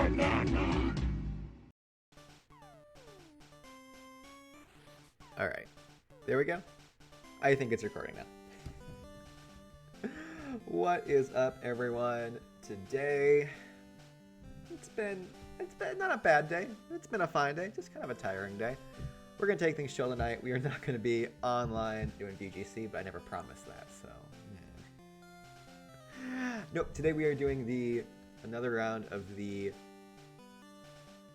Alright, there we go. I think it's recording now. What is up, everyone? Today, it's been not a bad day. It's been a fine day, just kind of a tiring day. We're going to take things chill tonight. We are not going to be online doing VGC, but I never promised that, so yeah. Nope, today we are doing another round of the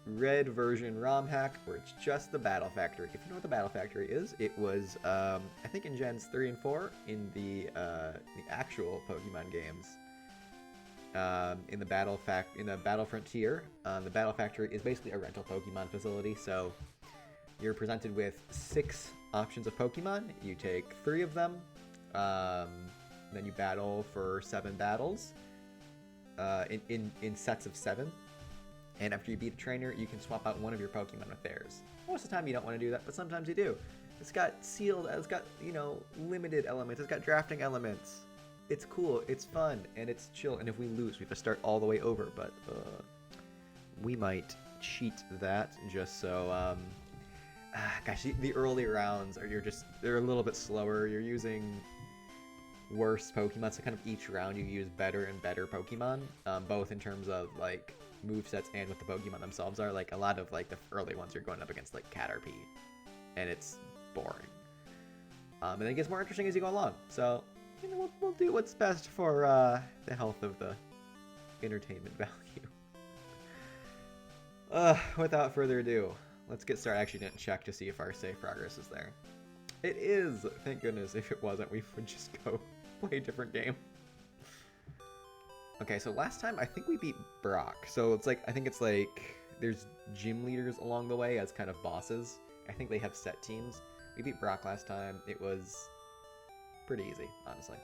red version ROM hack, where it's just the Battle Factory. If you know what the Battle Factory is, it was, I think in Gens 3 and 4, in the actual Pokemon games. In the Battle Frontier, the Battle Factory is basically a rental Pokemon facility, so you're presented with 6 options of Pokemon. You take 3 of them, then you battle for 7 battles, in sets of 7. And after you beat a trainer, you can swap out one of your Pokemon with theirs. Most of the time you don't want to do that, but sometimes you do. It's got sealed, it's got, you know, limited elements, it's got drafting elements. It's cool, it's fun, and it's chill. And if we lose, we have to start all the way over, but we might cheat that just so, gosh, the early rounds they're a little bit slower. You're using worse Pokemon, so kind of each round you use better and better Pokemon, both in terms of, like, movesets and what the Pokemon themselves are. Like, a lot of, like, the early ones you're going up against, like, Caterpie, and it's boring. And it gets more interesting as you go along, so, you know, we'll do what's best for, the health of the entertainment value. Without further ado, let's get started. I actually didn't check to see if our save progress is there. It is! Thank goodness. If it wasn't, we would just go play a different game. Okay, so last time I think we beat Brock. So it's like, I think it's like, there's gym leaders along the way as kind of bosses. I think they have set teams. We beat Brock last time. It was pretty easy, honestly.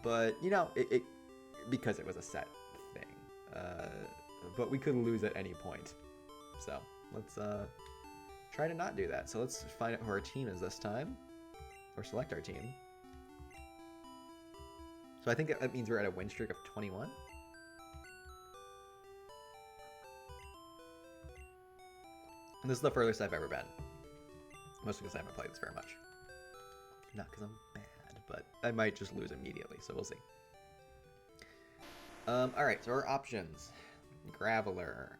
But, you know, because it was a set thing. But we could lose at any point. So, let's try to not do that. So let's find out who our team is this time. Or select our team. So I think that means we're at a win streak of 21. And this is the furthest I've ever been. Mostly because I haven't played this very much. Not because I'm bad, but I might just lose immediately, so we'll see. Alright, so our options. Graveler.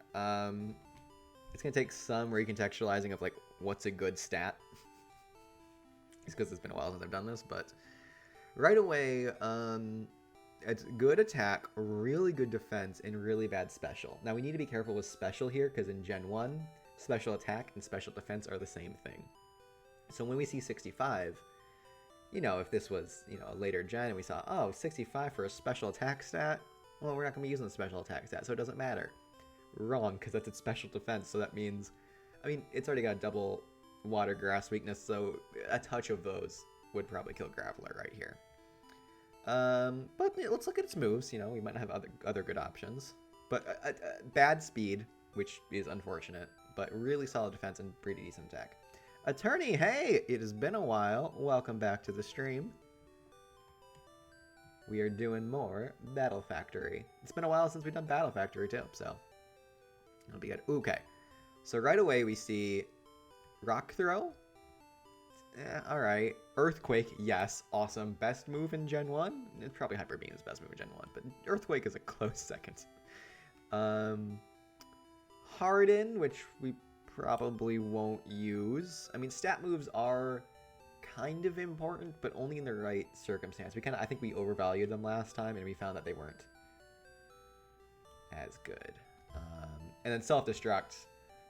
It's going to take some recontextualizing of, like, what's a good stat. It's because it's been a while since I've done this, but right away, it's good attack, really good defense, and really bad special. Now, we need to be careful with special here, because in Gen 1, special attack and special defense are the same thing. So when we see 65, you know, if this was, you know, a later gen and we saw, oh, 65 for a special attack stat, well, we're not going to be using the special attack stat, so it doesn't matter. Wrong, because that's its special defense, so that means, I mean, it's already got a double water grass weakness, so a touch of those would probably kill Graveler right here. But let's look at its moves. You know, we might have other good options. But bad speed, which is unfortunate, but really solid defense and pretty decent attack. Attorney, hey! It has been a while. Welcome back to the stream. We are doing more Battle Factory. It's been a while since we've done Battle Factory, too, so it'll be good. Okay, so right away we see Rock Throw. Alright. Earthquake, yes. Awesome. Best move in Gen 1? It's probably Hyper Beam is best move in Gen 1, but Earthquake is a close second. Harden, which we probably won't use. I mean, stat moves are kind of important, but only in the right circumstance. I think we overvalued them last time, and we found that they weren't as good. And then Self-Destruct,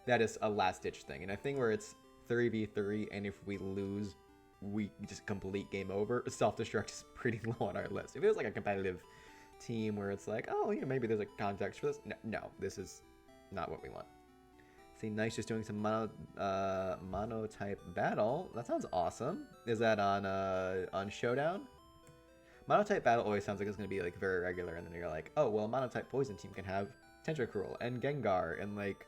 that is a last-ditch thing. And a thing where it's 3v3, and if we lose, we just complete game over. Self-Destruct is pretty low on our list. If it was like a competitive team where it's like, oh, yeah, maybe there's a context for this. No, this is not what we want. See, Nice just doing some mono-type battle. That sounds awesome. Is that on Showdown? Mono-type battle always sounds like it's going to be like very regular, and then you're like, oh, well, a mono-type poison team can have Tentacruel and Gengar, and like,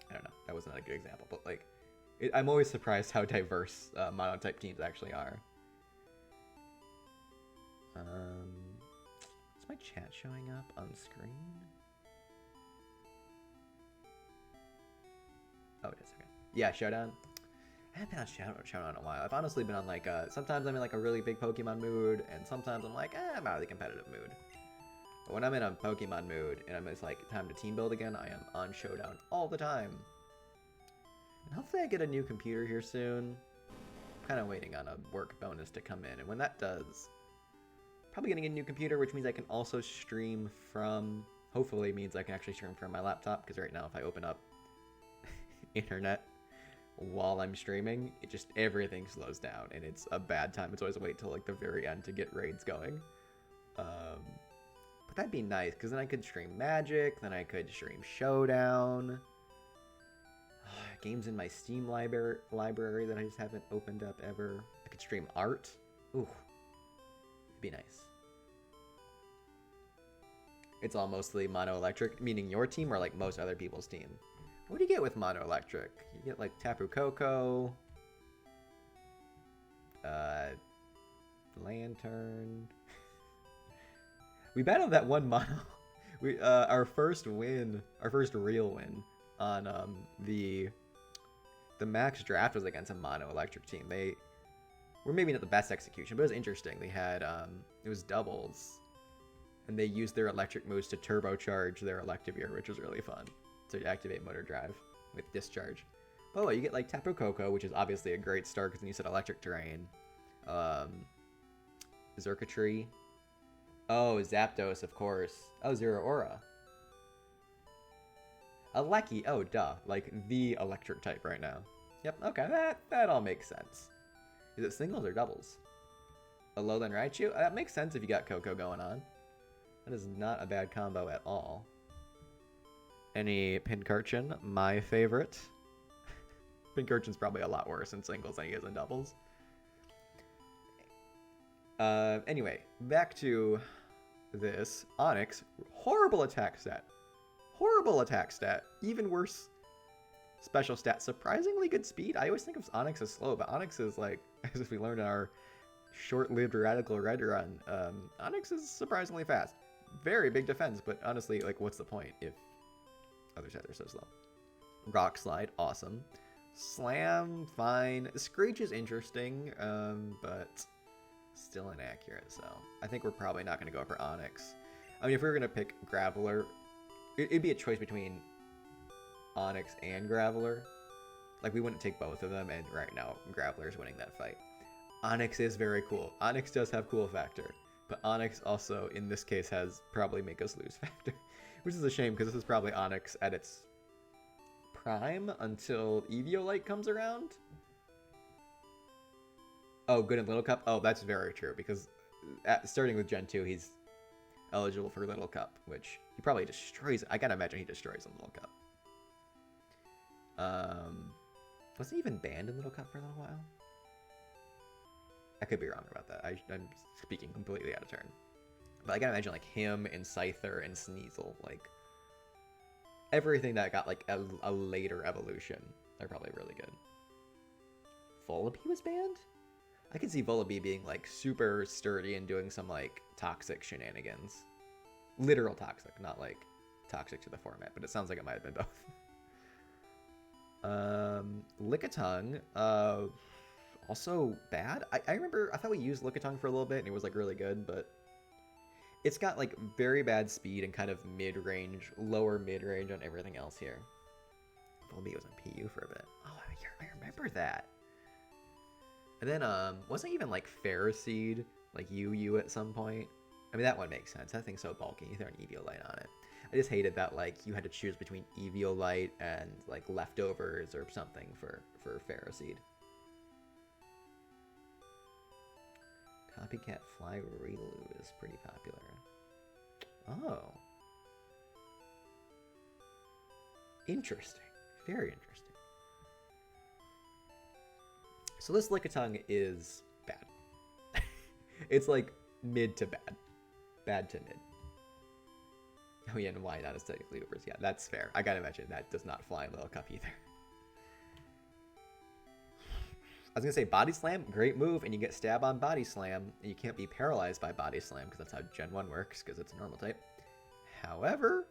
I don't know, that was not a good example, but like, I'm always surprised how diverse mono-type teams actually are. Is my chat showing up on screen? Oh, it is. Okay. Yeah, Showdown. I haven't been on Showdown in a while. I've honestly been on like sometimes I'm in like a really big Pokemon mood, and sometimes I'm like, I'm out of the competitive mood. But when I'm in a Pokemon mood and it's like time to team build again, I am on Showdown all the time. And hopefully I get a new computer here soon. I'm kind of waiting on a work bonus to come in, and when that does, probably getting a new computer, which means I can also stream from. Hopefully, means I can actually stream from my laptop, because right now if I open up internet while I'm streaming, it just everything slows down and it's a bad time. It's always wait till like the very end to get raids going. But that'd be nice, because then I could stream Magic, then I could stream Showdown. Games in my Steam library that I just haven't opened up ever. I could stream art. Ooh, it'd be nice. It's all mostly mono electric, meaning your team or like most other people's team. What do you get with mono electric? You get like Tapu Koko, Lantern. We battled that one mono. We our first real win on the max draft was against a mono electric team. They were maybe not the best execution, but it was interesting. They had it was doubles, and they used their electric moves to turbocharge their Electivire, which was really fun. To activate motor drive with discharge. Oh, you get like Tapu Koko, which is obviously a great start because then you said electric terrain. Xurkitree. Oh, Zapdos, of course. Oh, Zero Aura. Alecki. Oh, duh. Like the electric type right now. Yep. Okay, that all makes sense. Is it singles or doubles? Alolan Raichu. That makes sense if you got Koko going on. That is not a bad combo at all. Any Pincurchin, my favorite. Pincurchin's probably a lot worse in singles than he is in doubles. Anyway, back to this. Onix, horrible attack stat. Horrible attack stat. Even worse special stat. Surprisingly good speed. I always think of Onix as slow, but Onix is like, as if we learned in our short-lived Radical Red run, Onix is surprisingly fast. Very big defense, but honestly, like, what's the point if other sets are so slow? Rock Slide, awesome. Slam, fine. Screech is interesting, but still inaccurate, so I think we're probably not going to go for Onix. I mean, if we were going to pick Graveler, it'd be a choice between Onix and Graveler. Like, we wouldn't take both of them, and right now, Graveler's winning that fight. Onix is very cool. Onix does have cool factor, but Onix also, in this case, has probably make us lose factor. Which is a shame, because this is probably Onix at its prime until Eviolite comes around. Oh, good in Little Cup? Oh, that's very true, because starting with Gen 2, he's eligible for Little Cup, which he probably destroys. I gotta imagine he destroys in Little Cup. Was he even banned in Little Cup for a little while? I could be wrong about that. I'm speaking completely out of turn. But I gotta imagine like him and Scyther and Sneasel, like everything that got like a later evolution, they're probably really good. Volibee was banned? I could see Volibee being like super sturdy and doing some like toxic shenanigans. Literal toxic, not like toxic to the format, but it sounds like it might have been both. Lickitung, also bad. I remember, I thought we used Lickitung for a little bit and it was like really good, but it's got like very bad speed and kind of mid-range, lower mid-range on everything else here. Volibee was on PU for a bit. Oh, I remember that. And then, wasn't even like Ferroseed, like UU at some point? I mean, that one makes sense. That thing's so bulky. You throw an Eviolite on it. I just hated that, like, you had to choose between Eviolite and, like, Leftovers or something for Ferroseed. Copycat Fly Relu is pretty popular. Oh. Interesting. Very interesting. So this Lickitung is bad. It's like mid to bad. Bad to mid. Oh yeah, and why not aesthetically overs? Yeah, that's fair. I gotta imagine that does not fly in Little Cup either. was gonna say Body Slam, great move, and you get stab on Body Slam, and you can't be paralyzed by Body Slam because that's how Gen 1 works, because it's a normal type. However,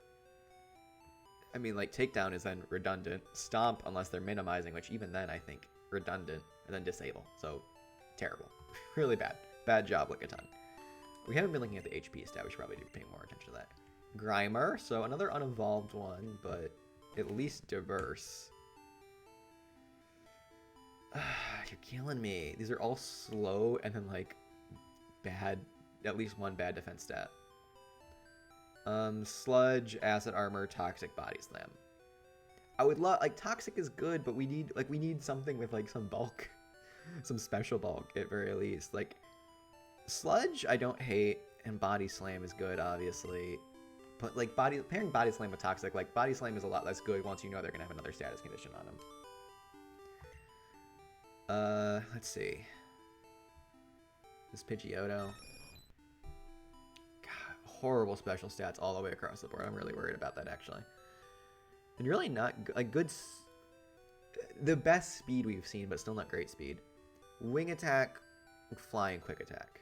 I mean, like, Takedown is then redundant. Stomp, unless they're minimizing, which even then I think redundant, and then Disable. So, terrible. Really bad. Bad job, Lickitung. We haven't been looking at the HP stat. We should probably be paying more attention to that. Grimer, so another unevolved one, but at least diverse. You're killing me. These are all slow and then, like, bad, at least one bad defense stat. Sludge, Acid Armor, Toxic, Body Slam. I would love, like, Toxic is good, but we need something with, like, some bulk. Some special bulk, at very least. Like, Sludge, I don't hate, and Body Slam is good, obviously. But, like, pairing Body Slam with Toxic, like, Body Slam is a lot less good once you know they're gonna have another status condition on them. Let's see. This Pidgeotto. God, horrible special stats all the way across the board. I'm really worried about that, actually. And really not, like, good... The best speed we've seen, but still not great speed. Wing Attack, Flying Quick Attack.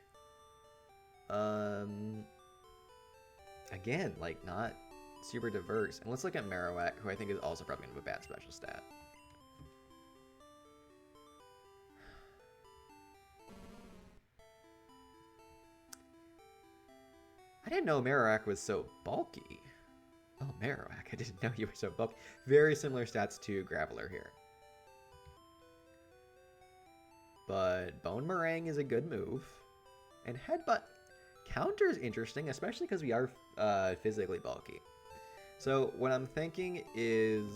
Again, like, not super diverse. And let's look at Marowak, who I think is also probably going to have a bad special stat. I didn't know Marowak was so bulky. Oh, Marowak, I didn't know you were so bulky. Very similar stats to Graveler here. But Bone Meringue is a good move. And Headbutt counter is interesting, especially because we are physically bulky. So what I'm thinking is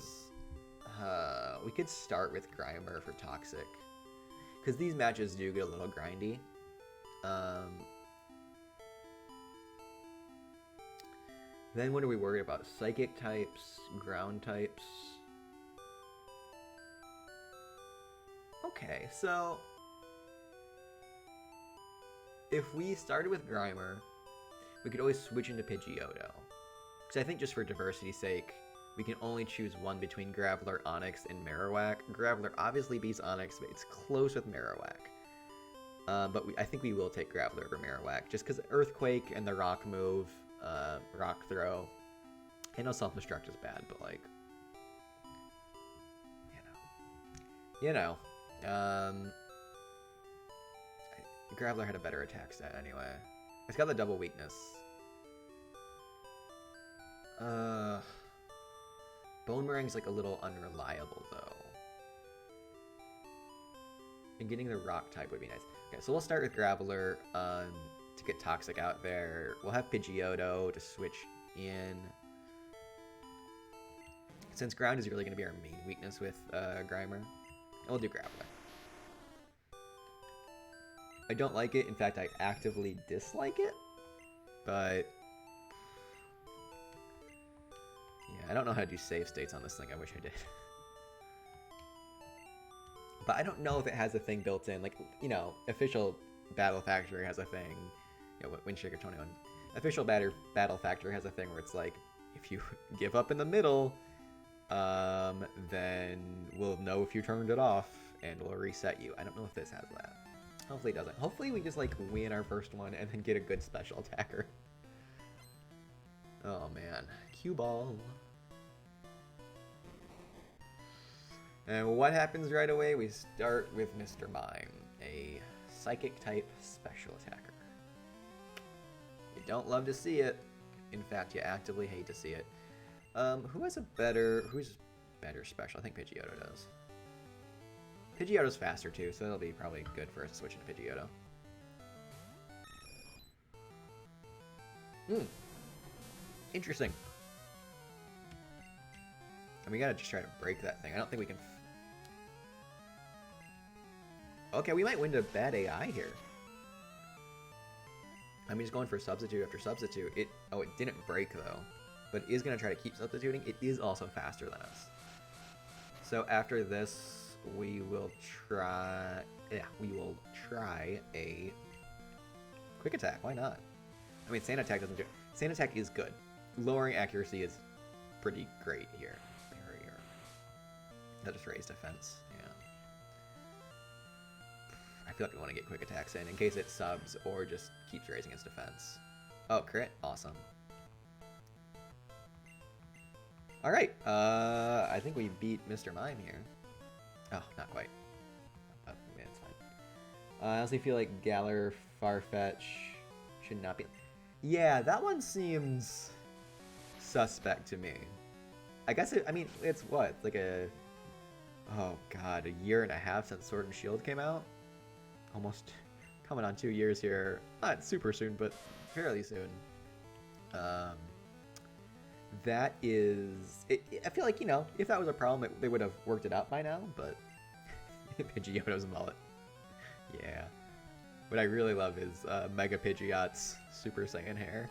we could start with Grimer for Toxic. Because these matches do get a little grindy. Then what are we worried about? Psychic types, ground types. Okay, so if we started with Grimer, we could always switch into Pidgeotto. Because I think just for diversity's sake, we can only choose one between Graveler, Onix, and Marowak. Graveler obviously beats Onix, but it's close with Marowak. But I think we will take Graveler over Marowak, just because Earthquake and the Rock move, Rock Throw. I know Self-Destruct is bad, but, like, you know. Graveler had a better attack stat anyway. It's got the double weakness. Bone Meringue's like a little unreliable though. And getting the rock type would be nice. Okay, so we'll start with Graveler to get Toxic out there. We'll have Pidgeotto to switch in. Since ground is really going to be our main weakness with Grimer, and we'll do Graveler. I don't like it. In fact, I actively dislike it. But yeah, I don't know how to do save states on this thing. I wish I did. But I don't know if it has a thing built in. Like, you know, official Battle Factory has a thing. You know, Windshaker 21. Official Battle Factory has a thing where it's like, if you give up in the middle, then we'll know if you turned it off and we'll reset you. I don't know if this has that. Hopefully it doesn't. Hopefully we just, like, win our first one and then get a good special attacker. Oh, man. Cue ball. And what happens right away? We start with Mr. Mime, a Psychic-type special attacker. You don't love to see it. In fact, you actively hate to see it. Who's better special? I think Pidgeotto does. Pidgeotto's faster too, so that'll be probably good for us to switch into Pidgeotto. Interesting. And we gotta just try to break that thing. I don't think we can... Okay, we might win to bad AI here. I'm just going for substitute after substitute. It didn't break though. But it is gonna try to keep substituting. It is also faster than us. So after this, we will try a quick attack. Why not? I mean, Sand Attack doesn't do it. Sand Attack is good. Lowering accuracy is pretty great here. Barrier. That just raised defense. feel like we want to get quick attacks in case it subs or just keeps raising its defense. Oh, crit. Awesome. All right. I think we beat Mr. Mime here. Oh, not quite. Oh, man, it's fine. I honestly feel like Galar Farfetch should not be... Yeah, that one seems suspect to me. I guess I mean, it's what? It's like oh god, a year and a half since Sword and Shield came out? Almost coming on 2 years here. Not super soon, but fairly soon. That is... I feel like, you know, if that was a problem, they would have worked it out by now, but... Pidgeotto's mullet. Yeah. What I really love is Mega Pidgeot's Super Saiyan hair.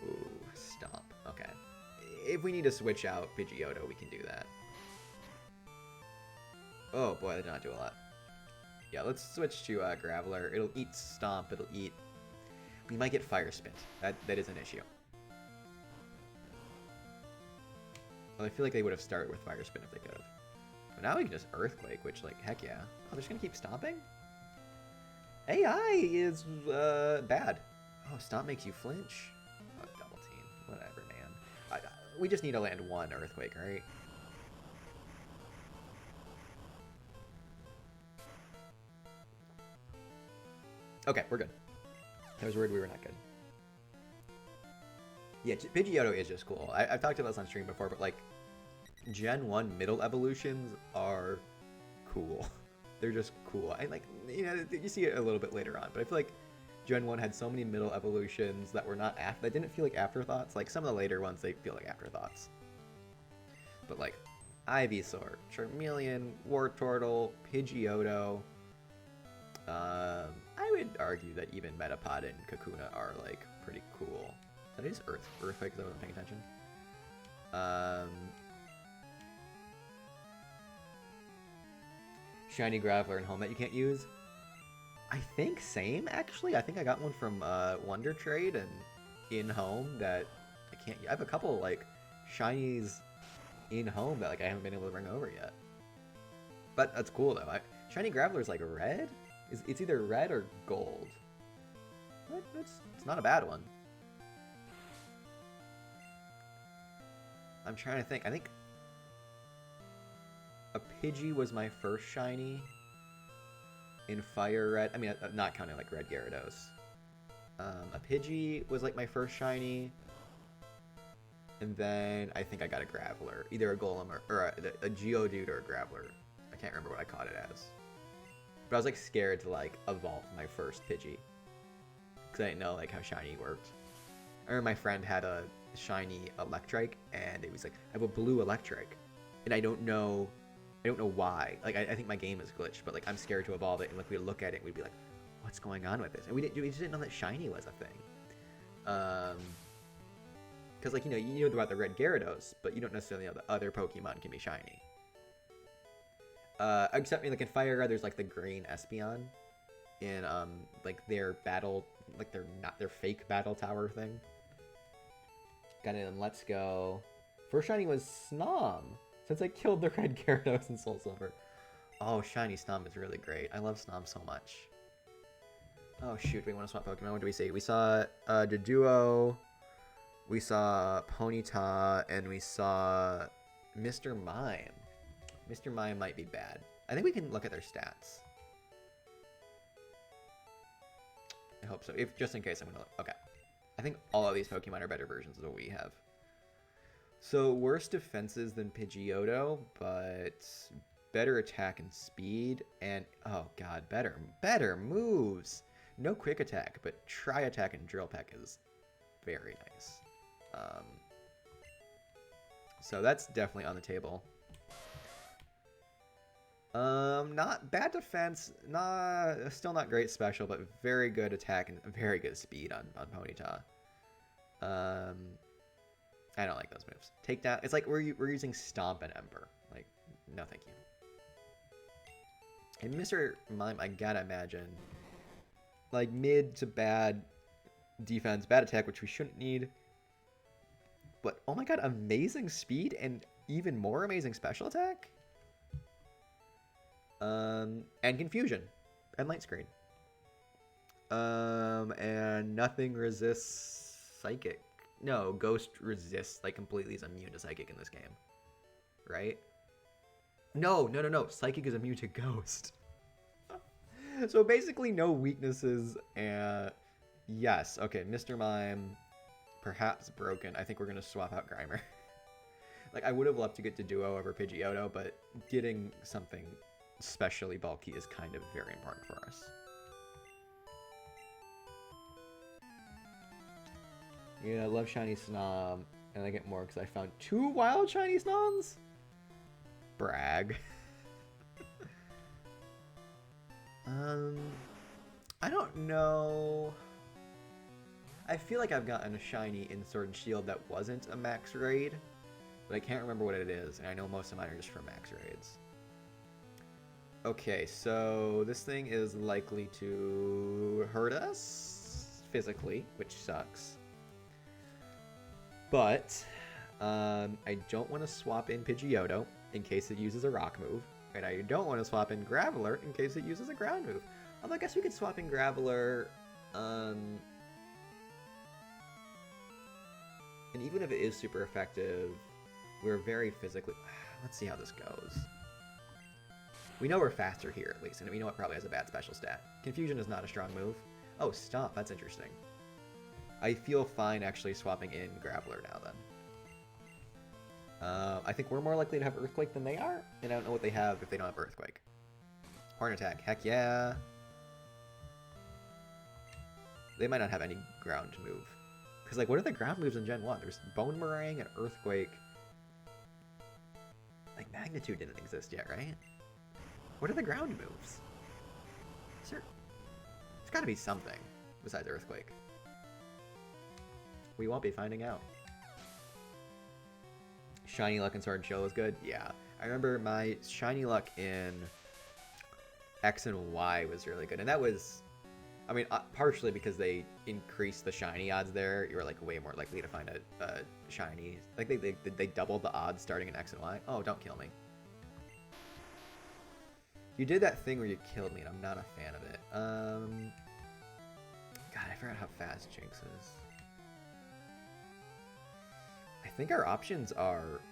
Ooh, stomp. Okay. If we need to switch out Pidgeotto, we can do that. Oh boy, that did not do a lot. Yeah, let's switch to Graveler. It'll eat Stomp, it'll eat... We might get Fire Spit. That is an issue. Well, I feel like they would have started with Fire Spit if they could have. But now we can just Earthquake, which, like, heck yeah. Oh, they're just gonna keep stomping? AI is bad. Oh, Stomp makes you flinch. Oh, double team. Whatever, man. We just need to land one Earthquake, right? Okay, we're good. I was worried we were not good. Yeah, Pidgeotto is just cool. I've talked about this on stream before, but like, Gen 1 middle evolutions are cool. They're just cool. I like, you know, you see it a little bit later on, but I feel like Gen 1 had so many middle evolutions that were not that didn't feel like afterthoughts. Like some of the later ones, they feel like afterthoughts. But like, Ivysaur, Charmeleon, Wartortle, Pidgeotto. I would argue that even Metapod and Kakuna are like pretty cool. That is Earthquake because I wasn't paying attention. Shiny Graveler and Home that you can't use. I think same actually. I think I got one from Wonder Trade and in Home that I can't. I have a couple like shinies in Home that like I haven't been able to bring over yet. But that's cool though. Shiny Graveler is like red. It's either red or gold. But it's not a bad one. I'm trying to think. I think a Pidgey was my first shiny in Fire Red. I mean, not counting like Red Gyarados. A Pidgey was like my first shiny. And then I think I got a Graveler. Either a Golem or a Geodude or a Graveler. I can't remember what I caught it as. But I was like scared to like evolve my first Pidgey. Because I didn't know like how shiny worked. I remember my friend had a shiny Electrike and it was like, I have a blue Electrike. And I don't know why. Like I think my game is glitched, but like I'm scared to evolve it, and like we'd look at it and we'd be like, what's going on with this? And we just didn't know that shiny was a thing. Because like you know about the red Gyarados, but you don't necessarily know that other Pokemon can be shiny. Except like in Fire Red, there's like the green Espeon in like their battle, like their fake battle tower thing. Got it in Let's Go. First shiny was Snom. Since I killed the red Gyarados in Soul Silver. Oh, shiny Snom is really great. I love Snom so much. Oh shoot, we want to swap Pokemon. What do we see? We saw Doduo, we saw Ponyta, and we saw Mr. Mime. Mr. Mime might be bad. I think we can look at their stats. I hope so. If just in case, I'm gonna look. Okay. I think all of these Pokemon are better versions of what we have. So worse defenses than Pidgeotto, but better attack and speed, and oh god, better moves. No quick attack, but Tri Attack and Drill Peck is very nice. So that's definitely on the table. Not bad defense, still not great special, but very good attack and very good speed on Ponyta. I don't like those moves. Takedown. It's like we're using Stomp and Ember. Like, no, thank you. And Mr. Mime, I gotta imagine, like mid to bad defense, bad attack, which we shouldn't need. But oh my god, amazing speed and even more amazing special attack. And Confusion. And Light Screen. And nothing resists Psychic. No, Ghost resists, like, completely is immune to Psychic in this game. Right? No. Psychic is immune to Ghost. So basically no weaknesses, and... Yes, okay, Mr. Mime, perhaps broken. I think we're going to swap out Grimer. Like, I would have loved to get to Duo over Pidgeotto, but getting something especially bulky is kind of very important for us. Yeah, I love Shiny Snom, and I get more because I found 2 wild Shiny Snoms? Brag. I don't know. I feel like I've gotten a shiny in Sword and Shield that wasn't a max raid, but I can't remember what it is, and I know most of mine are just for max raids. Okay, so this thing is likely to hurt us physically, which sucks. But I don't want to swap in Pidgeotto in case it uses a rock move, and I don't want to swap in Graveler in case it uses a ground move. Although I guess we could swap in Graveler, and even if it is super effective, we're very physically... Let's see how this goes. We know we're faster here, at least, and we know it probably has a bad special stat. Confusion is not a strong move. Oh, Stomp, that's interesting. I feel fine actually swapping in Graveler now, then. I think we're more likely to have Earthquake than they are, and I don't know what they have if they don't have Earthquake. Horn Attack, heck yeah. They might not have any ground move. Because, like, what are the ground moves in Gen 1? There's Bone Meringue and Earthquake. Like, Magnitude didn't exist yet, right? What are the ground moves? There's gotta be something besides Earthquake. We won't be finding out. Shiny Luck in Sword and Shield was good? Yeah. I remember my Shiny Luck in X and Y was really good. And that was... I mean, partially because they increased the shiny odds there. You were, like, way more likely to find a shiny. Like, they doubled the odds starting in X and Y. Oh, don't kill me. You did that thing where you killed me, and I'm not a fan of it. God, I forgot how fast Jinx is. I think our options are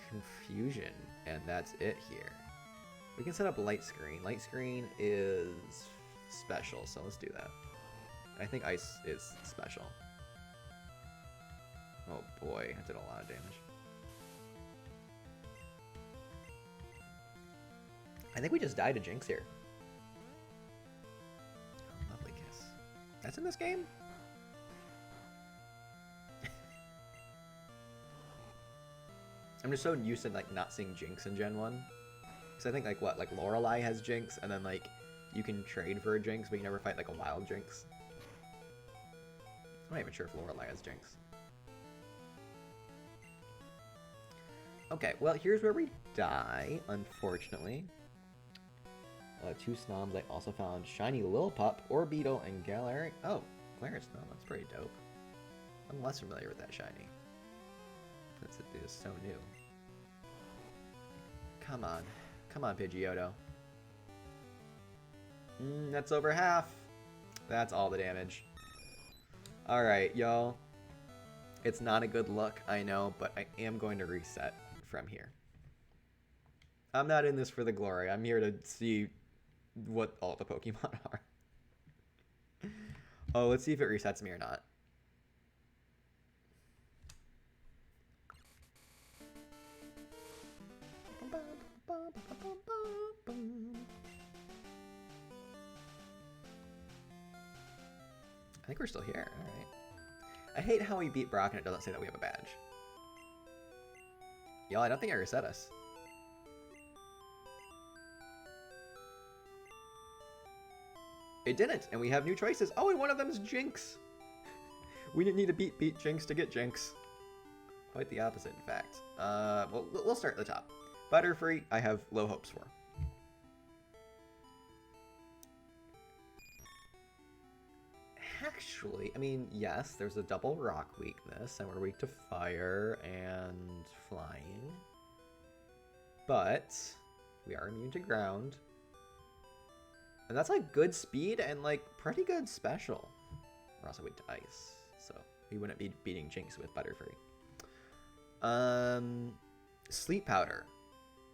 Confusion, and that's it here. We can set up Light Screen. Light Screen is... special, so let's do that. I think Ice is special. Oh boy, that did a lot of damage. I think we just died to Jinx here. Oh, lovely kiss. That's in this game? I'm just so used to, like, not seeing Jinx in Gen 1. Because I think, like, what? Like, Lorelei has Jinx, and then, like, you can trade for a Jinx, but you never fight, like, a wild Jinx. I'm not even sure if Lorelei has Jinx. Okay, well, here's where we die, unfortunately. 2 Snoms. I also found Shiny Lillipup, Orbeetle, and Galarian. Oh, Galarian Snom. That's pretty dope. I'm less familiar with that shiny. Since it is so new. Come on. Come on, Pidgeotto. That's over half. That's all the damage. Alright, y'all. It's not a good look, I know, but I am going to reset from here. I'm not in this for the glory. I'm here to see what all the Pokemon are. Oh, let's see if it resets me or not. I think we're still here. Alright. I hate how we beat Brock and it doesn't say that we have a badge. Y'all, I don't think I reset us. It didn't, and we have new choices. Oh, and one of them is Jinx. We didn't need to beat Jinx to get Jinx. Quite the opposite, in fact. Well, we'll start at the top. Butterfree, I have low hopes for. Actually, I mean, yes, there's a double rock weakness, and we're weak to fire and flying. But We are immune to ground. And that's like good speed and like pretty good special. We're also weak to ice, so we wouldn't be beating Jinx with Butterfree. Sleep Powder,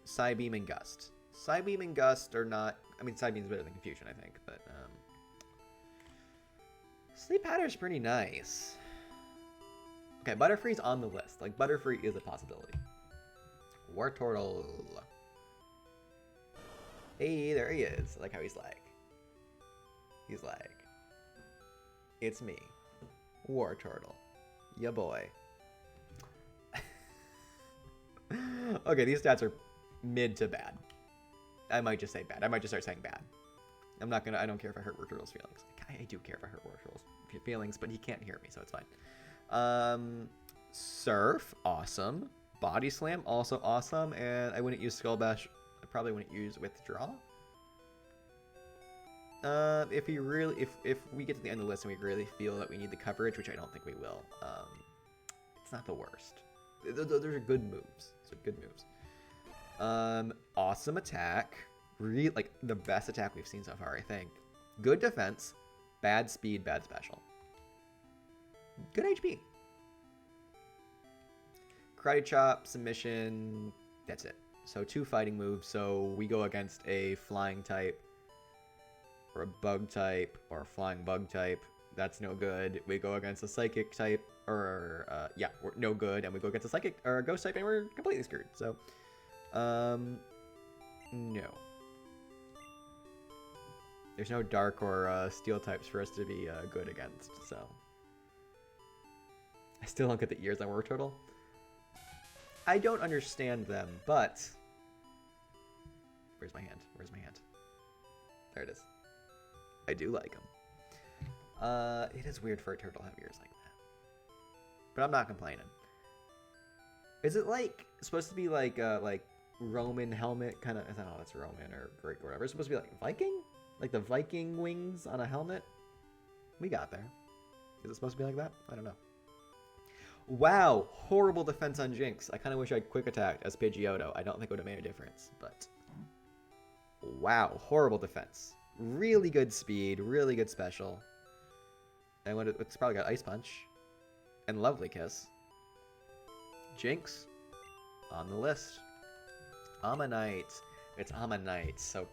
Psybeam, and Gust. Psybeam and Gust are not... I mean, Psybeam's better than Confusion, I think, but... Sleep Powder's pretty nice. Okay, Butterfree's on the list. Like, Butterfree is a possibility. Wartortle. Hey, there he is. I like how he's like... He's like... It's me. Wartortle. Ya boy. Okay, these stats are mid to bad. I might just say bad. I might just start saying bad. I'm not gonna... I don't care if I hurt Wartortle's feelings. I do care if I hurt Wartortle's feelings, but he can't hear me, so it's fine. Surf, awesome. Body Slam, also awesome. And I wouldn't use Skull Bash. I probably wouldn't use Withdraw. If we get to the end of the list and we really feel that we need the coverage, which I don't think we will, it's not the worst. Those are good moves. So good moves. Awesome attack. Really, like, the best attack we've seen so far, I think. Good defense. Bad speed, bad special. Good HP. Karate Chop, Submission. That's it. So 2 fighting moves. So we go against a flying type, or a bug type, or a flying bug type. That's no good. We go against a psychic type, or yeah, we're no good. And we go against a psychic or a ghost type, and we're completely screwed. So, no. There's no dark or steel types for us to be good against. So, I still don't get the ears on Wartortle. I don't understand them, but where's my hand? Where's my hand? There it is. I do like them. It is weird for a turtle to have ears like that, but I'm not complaining. Is it like supposed to be like Roman helmet kind of? I don't know if it's Roman or Greek or whatever. It's supposed to be like Viking, like the Viking wings on a helmet. We got there. Is it supposed to be like that? I don't know. Wow, horrible defense on Jinx. I kind of wish I'd quick attacked as Pidgeotto. I don't think it would have made a difference, but wow, horrible defense. Really good speed, really good special. And it's probably got Ice Punch and Lovely Kiss. Jinx on the list. Ammonite. It's Ammonite, so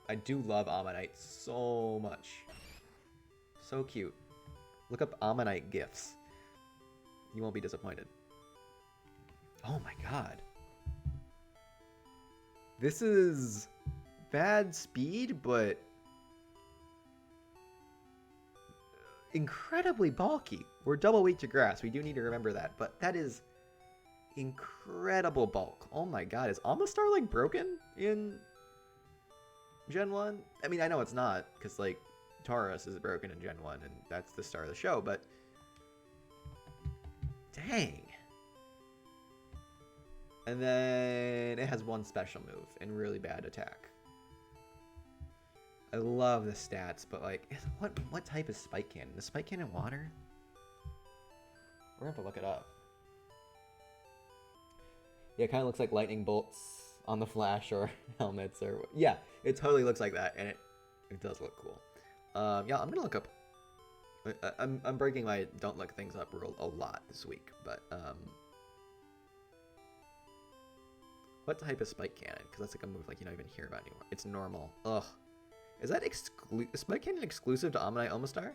I do love Ammonite so much. So cute. Look up Ammonite gifs. You won't be disappointed. Oh my god. This is bad speed, but incredibly bulky. We're double weak to grass. We do need to remember that, but that is incredible bulk. Oh my god. Is Amistar like broken in Gen 1? I mean, I know it's not, because like Taurus is broken in Gen 1, and that's the star of the show, but dang. And then it has 1 special move and really bad attack. I love the stats, but like, what type is Spike Cannon? Is Spike Cannon water? We're gonna have to look it up. Yeah, it kind of looks like lightning bolts on the Flash or helmets, or yeah, it totally looks like that, and it does look cool. Yeah, I'm gonna look up. I'm breaking my don't look things up rule a lot this week, but what type of Spike Cannon? Because that's like a move like you don't even hear about anymore. It's normal. Ugh. Is that is Spike Cannon exclusive to Ammonite Omastar?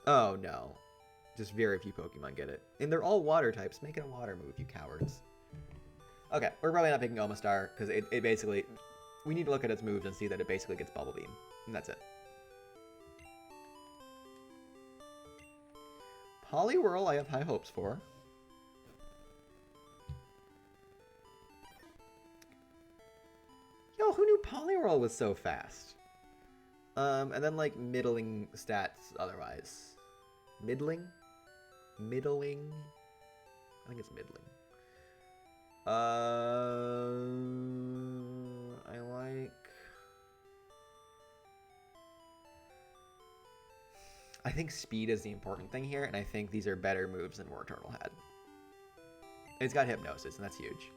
Oh no. Just very few Pokemon get it. And they're all water types. Make it a water move, you cowards. Okay, we're probably not picking Omastar, because it basically... We need to look at its moves and see that it basically gets Bubble Beam. And that's it. Poliwhirl I have high hopes for. Yo, who knew Poliwhirl was so fast? And then like middling stats otherwise. Middling? Middling? I think it's middling. I like... I think speed is the important thing here, and I think these are better moves than Wartortle had. It's got Hypnosis, and that's huge.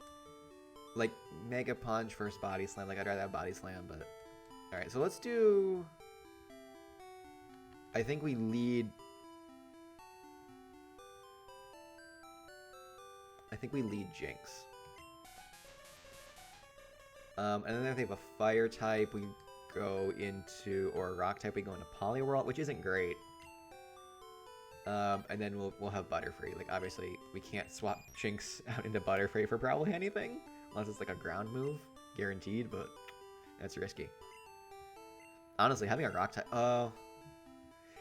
Like, Mega Punch versus Body Slam. Like, I'd rather have Body Slam, but... Alright, so let's do... I think we lead... Jinx. And then if they have a Fire type, we go into... Or a Rock type, we go into Poliwhirl, which isn't great. And then we'll have Butterfree. Like, obviously, we can't swap Jinx out into Butterfree for probably anything. Unless it's like a ground move. Guaranteed, but that's risky. Honestly, having a Rock type...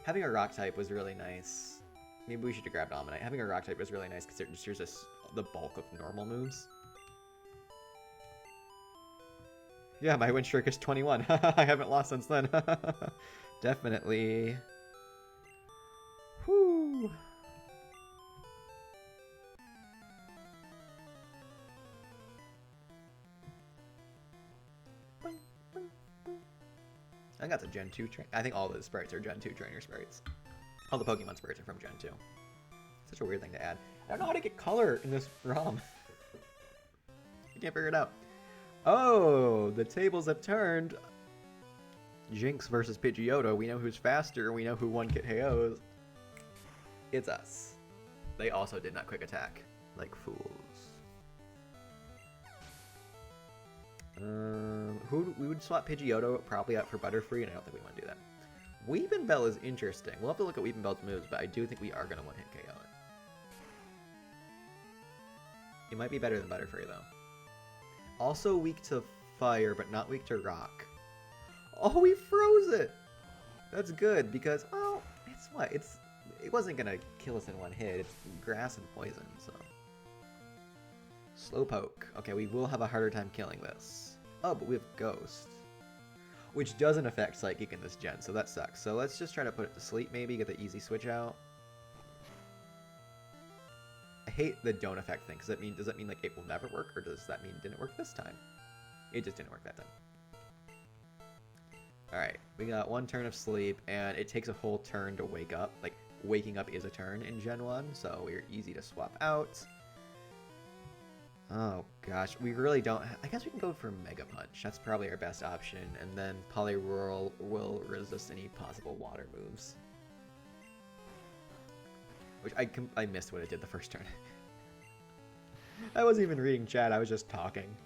having a Rock type was really nice. Maybe we should have grabbed Ammonite. Having a Rock type was really nice because there's just the bulk of normal moves. Yeah, my win streak is 21. I haven't lost since then. Definitely. Whoo! I got the Gen 2 train. I think all the sprites are Gen 2 trainer sprites. All the Pokemon sprites are from Gen 2. Such a weird thing to add. I don't know how to get color in this ROM. I can't figure it out. Oh, the tables have turned. Jinx versus Pidgeotto. We know who's faster. We know who one hit KOs. It's us. They also did not quick attack. Like fools. We would swap Pidgeotto probably out for Butterfree, and I don't think we want to do that. Weepinbell is interesting. We'll have to look at Weepinbell's moves, but I do think we are going to one-hit KO it. It might be better than Butterfree, though. Also weak to Fire, but not weak to Rock. Oh, we froze it! That's good, because, well, it's what? It wasn't going to kill us in one hit. It's grass and poison, so... Slowpoke. Okay, we will have a harder time killing this. Oh, but we have Ghost. Which doesn't affect Psychic in this gen, so that sucks. So let's just try to put it to sleep, maybe, get the easy switch out. I hate the don't affect thing, because does that mean like it will never work, or does that mean it didn't work this time? It just didn't work that time. Alright, we got one turn of sleep, and it takes a whole turn to wake up. Like, waking up is a turn in Gen 1, so we're easy to swap out. Oh gosh, we really don't... I guess we can go for Mega Punch. That's probably our best option, and then Poliwhirl will resist any possible water moves. Which I missed what it did the first turn. I wasn't even reading chat, I was just talking.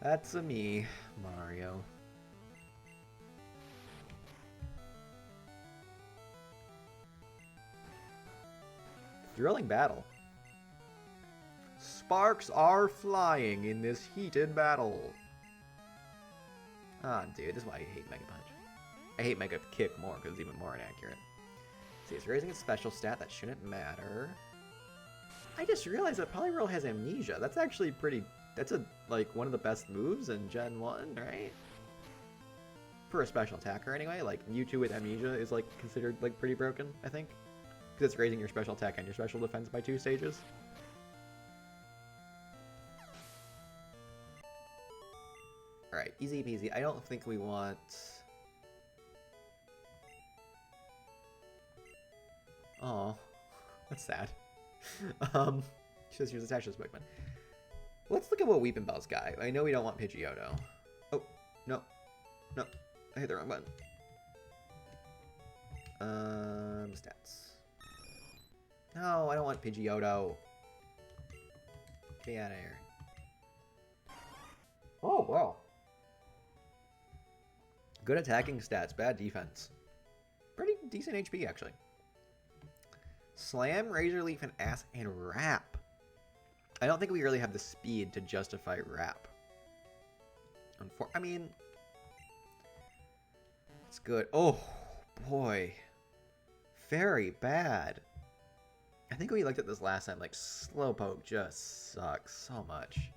That's a me, Mario. Thrilling battle. Sparks are flying in this heated battle. Ah, dude, this is why I hate Mega Punch. I hate Mega Kick more because it's even more inaccurate. See, it's raising its special stat. That shouldn't matter. I just realized that Poliwhirl has Amnesia. That's actually pretty... That's like one of the best moves in Gen 1, right? For a special attacker, anyway. Like, Mewtwo with Amnesia is like considered like pretty broken, I think. Because it's raising your special attack and your special defense by 2 stages. Alright, easy peasy. I don't think we want... Oh, that's sad. Just use attach this Pokemon. Let's look at what Weepinbell's got. I know we don't want Pidgeotto. Oh, no. No, I hit the wrong button. Stats. No, I don't want Pidgeotto. Get me out of here. Oh, wow. Good attacking stats, bad defense. Pretty decent HP, actually. Slam, Razor Leaf, and Ass, and Wrap. I don't think we really have the speed to justify Wrap. I mean... It's good. Oh, boy. Very bad. I think we looked at this last time, like, Slowpoke just sucks so much.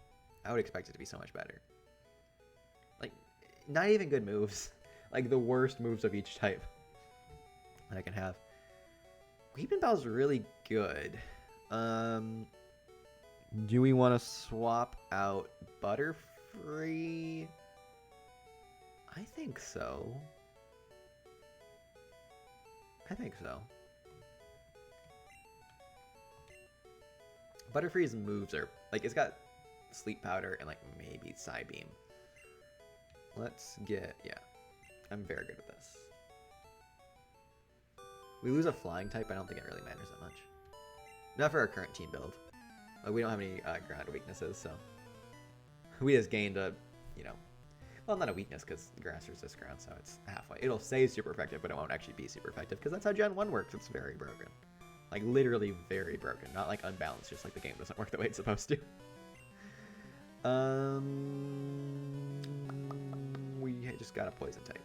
I would expect it to be so much better. Like, not even good moves. Like, the worst moves of each type that I can have. Weepinbell's really good. Do we want to swap out Butterfree? I think so. I think so. Butterfree's moves are, like, it's got Sleep Powder and, like, maybe Psybeam. Let's get, yeah. I'm very good with this. We lose a flying type, I don't think it really matters that much. Not for our current team build. We don't have any ground weaknesses, so... We just gained a, you know... Well, not a weakness, because grass resist ground, so it's halfway. It'll say super effective, but it won't actually be super effective, because that's how Gen 1 works. It's very broken. Like, literally very broken. Not, like, unbalanced, just like the game doesn't work the way it's supposed to. We just got a poison type.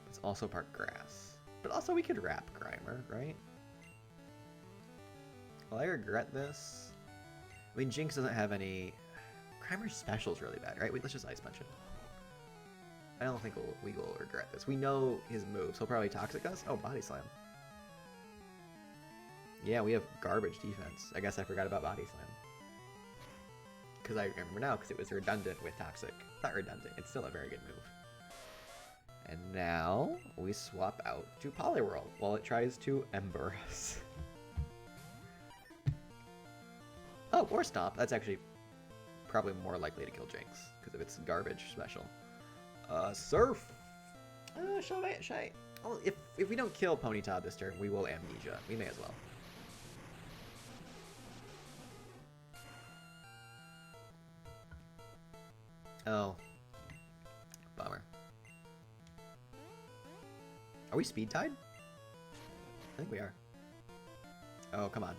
It's also part grass. But also we could wrap Grimer, right? Well, I regret this. I mean, Jinx doesn't have any... Grimer's special is really bad, right? Wait, let's just Ice Punch it. I don't think we will regret this. We know his moves. He'll probably Toxic us. Oh, Body Slam. Yeah, we have garbage defense. I guess I forgot about Body Slam. Because I remember now, because it was redundant with Toxic. Not redundant, it's still a very good move. And now, we swap out to Poliwhirl while it tries to Ember us. Oh, or Stomp. That's actually probably more likely to kill Jinx, because of its garbage special. Surf! Should I? Oh, if we don't kill Ponyta this turn, we will Amnesia. We may as well. Oh. Bummer. Are we speed tied? I think we are. Oh, come on.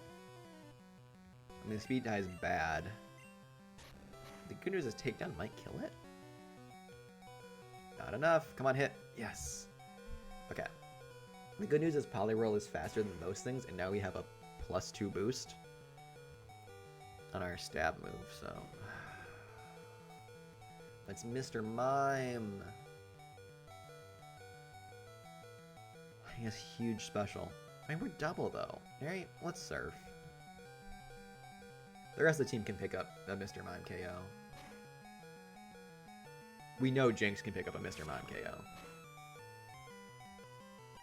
I mean, the speed tie is bad. The good news is takedown might kill it. Not enough. Come on, hit. Yes. Okay. The good news is Poliwhirl is faster than most things, and now we have a +2 boost on our stab move, so... It's Mr. Mime. He has huge special. I mean, we're double, though. Alright, let's surf. The rest of the team can pick up a Mr. Mime KO. We know Jinx can pick up a Mr. Mime KO.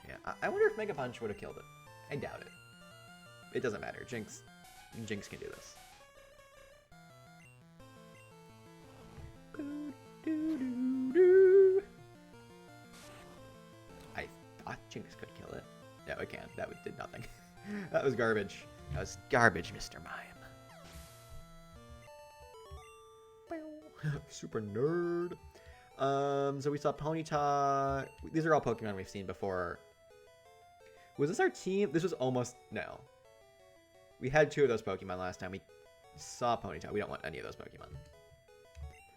Yeah, I wonder if Mega Punch would have killed it. I doubt it. It doesn't matter. Jinx can do this. I thought Jinx could kill it. No, it can't. That did nothing. That was garbage. That was garbage, Mr. Mime. Super nerd. So we saw Ponyta. These are all Pokemon we've seen before. Was this our team? This was almost... No. We had 2 of those Pokemon last time. We saw Ponyta. We don't want any of those Pokemon.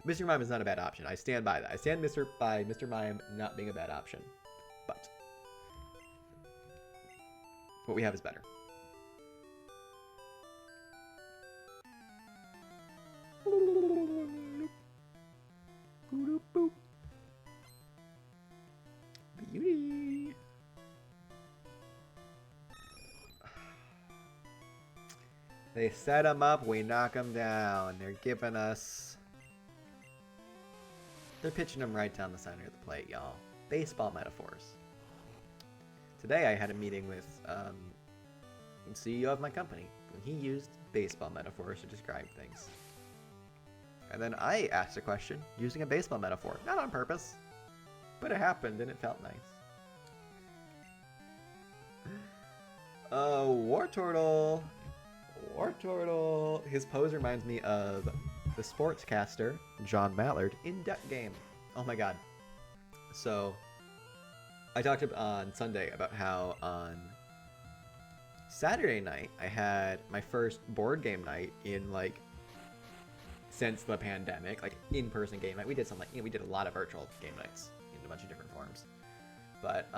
Mr. Mime is not a bad option. I stand by that. I stand by Mr. Mime not being a bad option. But what we have is better. Beauty. They set him up, we knock him down. They're giving us... They're pitching him right down the center of the plate, y'all. Baseball metaphors. Today I had a meeting with the CEO of my company, and he used baseball metaphors to describe things. And then I asked a question using a baseball metaphor. Not on purpose, but it happened and it felt nice. Wartortle. Wartortle. His pose reminds me of the sportscaster, John Mallard, in Duck Game. Oh my god. So, I talked on Sunday about how on Saturday night, I had my first board game night in, like, since the pandemic, like, in-person game night. We did some, like, we did a lot of virtual game nights in a bunch of different forms. But,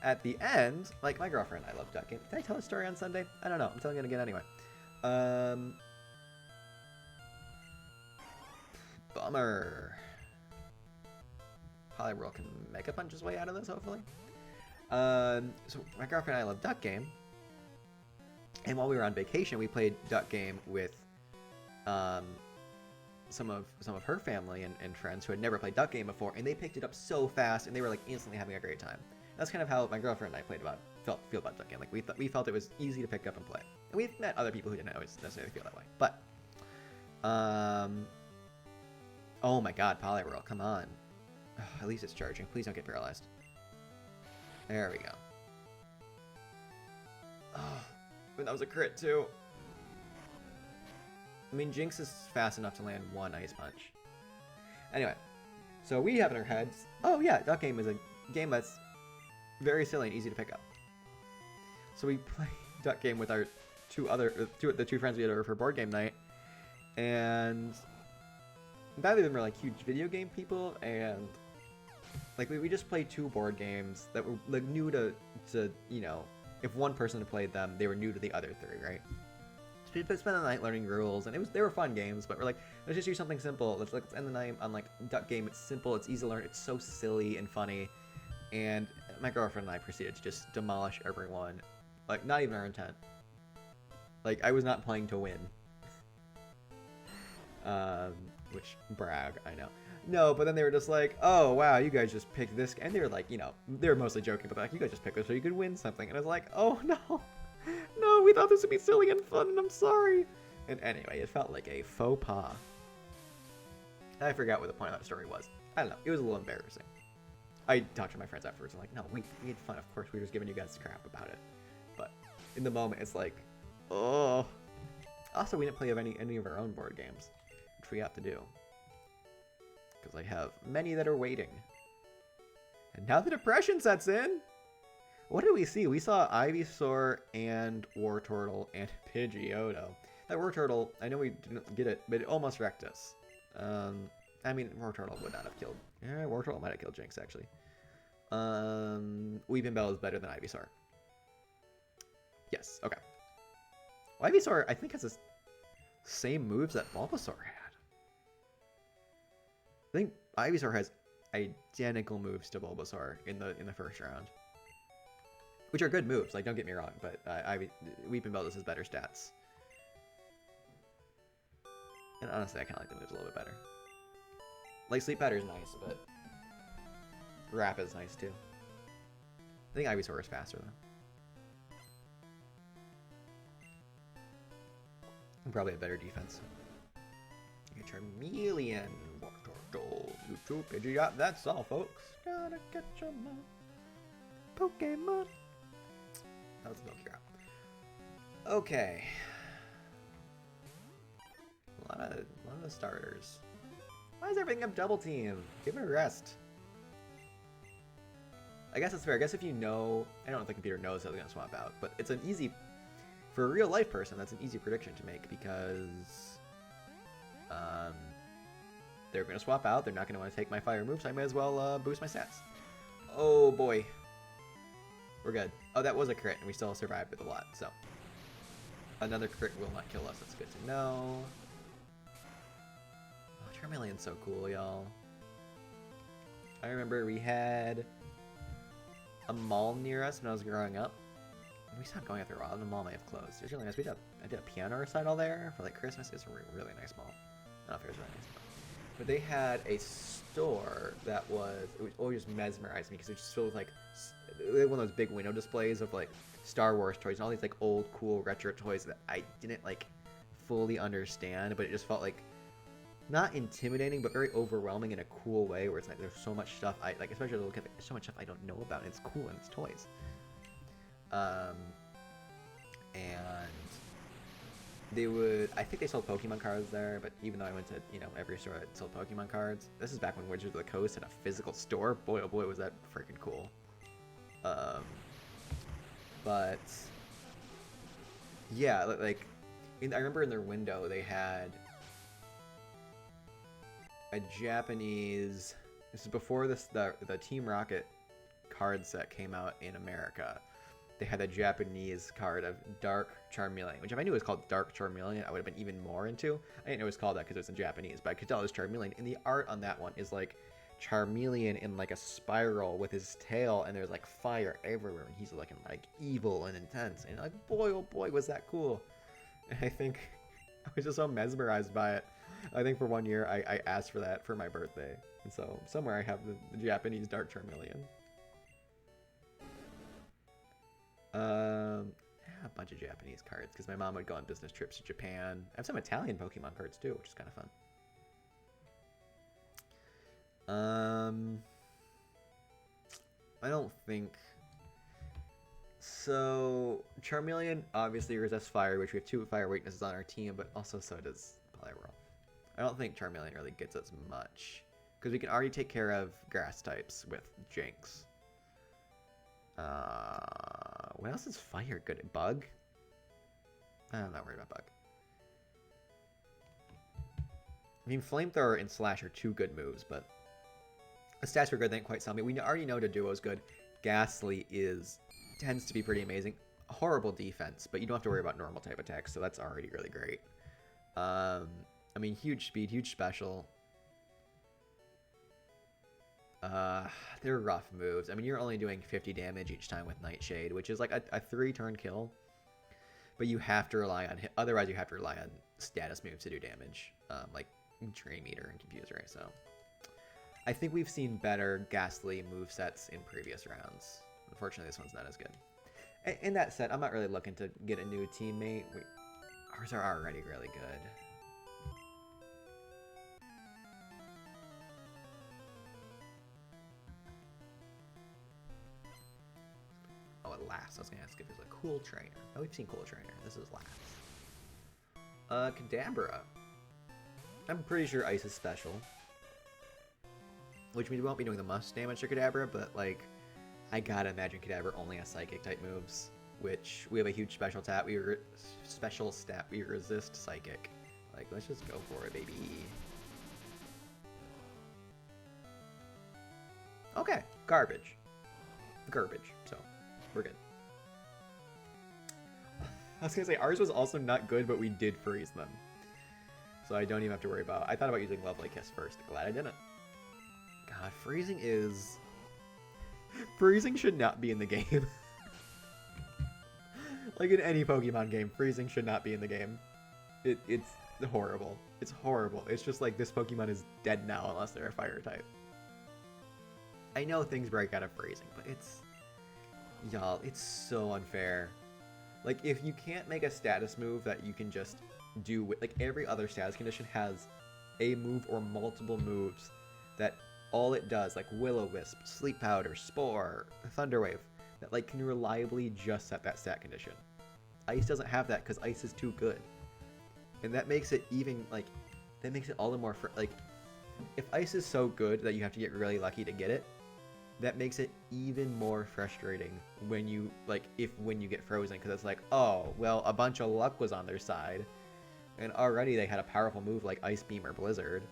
at the end, like, my girlfriend and I love Duck Game. Did I tell a story on Sunday? I don't know. I'm telling it again anyway. Bummer. Poliwhirl can Mega Punch his way out of this, hopefully. So my girlfriend and I love Duck Game. And while we were on vacation, we played Duck Game with some of her family and friends who had never played Duck Game before, and they picked it up so fast, and they were like instantly having a great time. That's kind of how my girlfriend and I feel about duck game. Like we felt it was easy to pick up and play. And we've met other people who didn't always necessarily feel that way. But oh my god, Poliwhirl, come on. Ugh, at least it's charging. Please don't get paralyzed. There we go. Oh, but that was a crit too. I mean, Jinx is fast enough to land one Ice Punch. Anyway, so we have in our heads, oh yeah, duck game is a game that's very silly and easy to pick up. So we play duck game with our the two friends we had over for board game night, and neither of them are like huge video game people, and like we just played two board games that were like new to you know, if one person had played them, they were new to the other three, right? So we spent the night learning rules, and they were fun games, but we're like, let's just do something simple. Let's end the night on like duck game. It's simple, it's easy to learn, it's so silly and funny. And my girlfriend and I proceeded to just demolish everyone. Like, not even our intent. Like, I was not playing to win. Which, brag, I know. No, but then they were just like, oh, wow, you guys just picked this. And they were like, you know, they were mostly joking, but like, you guys just picked this so you could win something. And I was like, oh, no. No, we thought this would be silly and fun, and I'm sorry. And anyway, it felt like a faux pas. I forgot what the point of that story was. I don't know. It was a little embarrassing. I talked to my friends afterwards. I'm like, no, we had fun. Of course, we were just giving you guys crap about it. But in the moment, it's like, oh. Also, we didn't play any of our own board games, which we have to do. Because I have many that are waiting. And now the depression sets in. What did we see? We saw Ivysaur and Wartortle and Pidgeotto. That Wartortle, I know we didn't get it, but it almost wrecked us. I mean, Wartortle would not have killed. Yeah, Wartortle might have killed Jinx, actually. Weeping Bell is better than Ivysaur. Yes, okay. Well, Ivysaur, I think, has the same moves that Bulbasaur had. I think Ivysaur has identical moves to Bulbasaur in the first round. Which are good moves, like, don't get me wrong, but Weeping Bell just has better stats. And honestly, I kind of like the moves a little bit better. Like, Sleep Pattern is nice, but Wrap is nice too. I think Ivysaur is faster though. And probably a better defense. You get Charmeleon, Wartortle, YouTube, Pidgeotto. That's all, folks. Gotta catch 'em all. Pokemon. That was a Milky Rock. Okay. A lot of the starters. Why is everything up double team? Give it a rest. I guess it's fair. I guess if you know, I don't know if the computer knows how they're gonna swap out, but it's an easy, for a real life person, that's an easy prediction to make because they're gonna swap out. They're not gonna want to take my fire moves. So I might as well boost my stats. Oh boy. We're good. Oh, that was a crit, and we still survived with a lot, so. Another crit will not kill us, that's good to know. Oh, Charmeleon's so cool, y'all. I remember we had a mall near us when I was growing up. We stopped going after a while, the mall might have closed. It was really nice. I did a piano recital there for like Christmas. It's a really nice mall. I don't know if it was really nice. But they had a store that it would always mesmerize me because it was just filled with like one of those big window displays of like Star Wars toys and all these like old cool retro toys that I didn't like fully understand, but it just felt like not intimidating but very overwhelming in a cool way where it's like there's so much stuff I like, especially to look at so much stuff I don't know about and it's cool and it's toys. And they would, I think they sold Pokemon cards there, but even though I went to, you know, every store that sold Pokemon cards, this is back when Wizards of the Coast had a physical store. Boy, oh boy, was that freaking cool. But yeah, like, I remember in their window they had a Japanese, this is before the Team Rocket card set came out in America. They had a Japanese card of Dark Charmeleon, which if I knew it was called Dark Charmeleon, I would have been even more into. I didn't know it was called that because it was in Japanese, but I could tell it was Charmeleon. And the art on that one is like Charmeleon in like a spiral with his tail, and there's like fire everywhere, and he's looking like evil and intense. And like, boy, oh boy, was that cool. And I think I was just so mesmerized by it. I think for one year I asked for that for my birthday. And so somewhere I have the Japanese Dark Charmeleon. A bunch of Japanese cards because my mom would go on business trips to Japan. I have some Italian Pokemon cards too, which is kind of fun. I don't think so. Charmeleon obviously resists fire, which we have 2 fire weaknesses on our team, but also so does Poliwhirl. I don't think Charmeleon really gets us much because we can already take care of grass types with Jinx. What else is fire good at? Bug? I'm not worried about Bug. I mean, Flamethrower and Slash are 2 good moves, but the stats were good. They didn't quite sell me. We already know the duo is good. Ghastly tends to be pretty amazing. Horrible defense, but you don't have to worry about normal type attacks, so that's already really great. I mean, huge speed, huge special. They're rough moves. I mean, you're only doing 50 damage each time with Nightshade, which is like a 3-turn kill. But you have to rely on hit. Otherwise, you have to rely on status moves to do damage, like Drain Meter and Confuse Ray. So, I think we've seen better Ghastly movesets in previous rounds. Unfortunately, this one's not as good. In that set, I'm not really looking to get a new teammate. Ours are already really good. Oh, it lasts. I was going to ask if there's a cool trainer. Oh, we've seen cool trainer. This is last. Kadabra. I'm pretty sure Ice is special. Which means we won't be doing the must damage to Kadabra, but, like, I gotta imagine Kadabra only has Psychic type moves, which we have a huge special stat. Special stat. We resist Psychic. Like, let's just go for it, baby. Okay, garbage. So, we're good. I was gonna say, ours was also not good, but we did freeze them. So I don't even have to worry about... I thought about using Lovely Kiss first. Glad I didn't. God, freezing is... Freezing should not be in the game. Like in any Pokemon game, freezing should not be in the game. It's horrible. It's horrible. It's just like, this Pokemon is dead now unless they're a fire type. I know things break out of freezing, but it's... Y'all, it's so unfair. Like, if you can't make a status move that you can just do with... Like, every other status condition has a move or multiple moves that all it does, like Will-O-Wisp, Sleep Powder, Spore, Thunder Wave, that, like, can reliably just set that stat condition. Ice doesn't have that because Ice is too good. And that makes it even, like... That makes it all the more... Like, if Ice is so good that you have to get really lucky to get it, that makes it even more frustrating when you, like, when you get frozen, because it's like, oh, well, a bunch of luck was on their side, and already they had a powerful move like Ice Beam or Blizzard,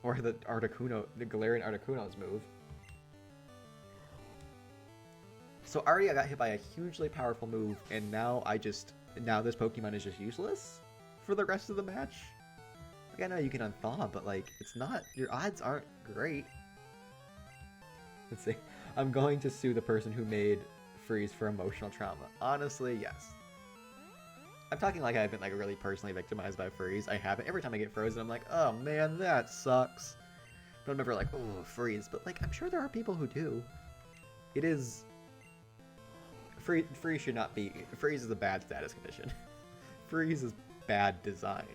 or the Galarian Articuno's move. So already I got hit by a hugely powerful move, and now this Pokemon is just useless for the rest of the match. Like, I know you can unthaw, but, like, it's not, your odds aren't great. Let's see. I'm going to sue the person who made Freeze for emotional trauma. Honestly, yes. I'm talking like I've been, like, really personally victimized by Freeze. I haven't. Every time I get frozen, I'm like, oh man, that sucks. But I'm never like, oh, Freeze. But, like, I'm sure there are people who do. It is... Freeze should not be... Freeze is a bad status condition. Freeze is bad design.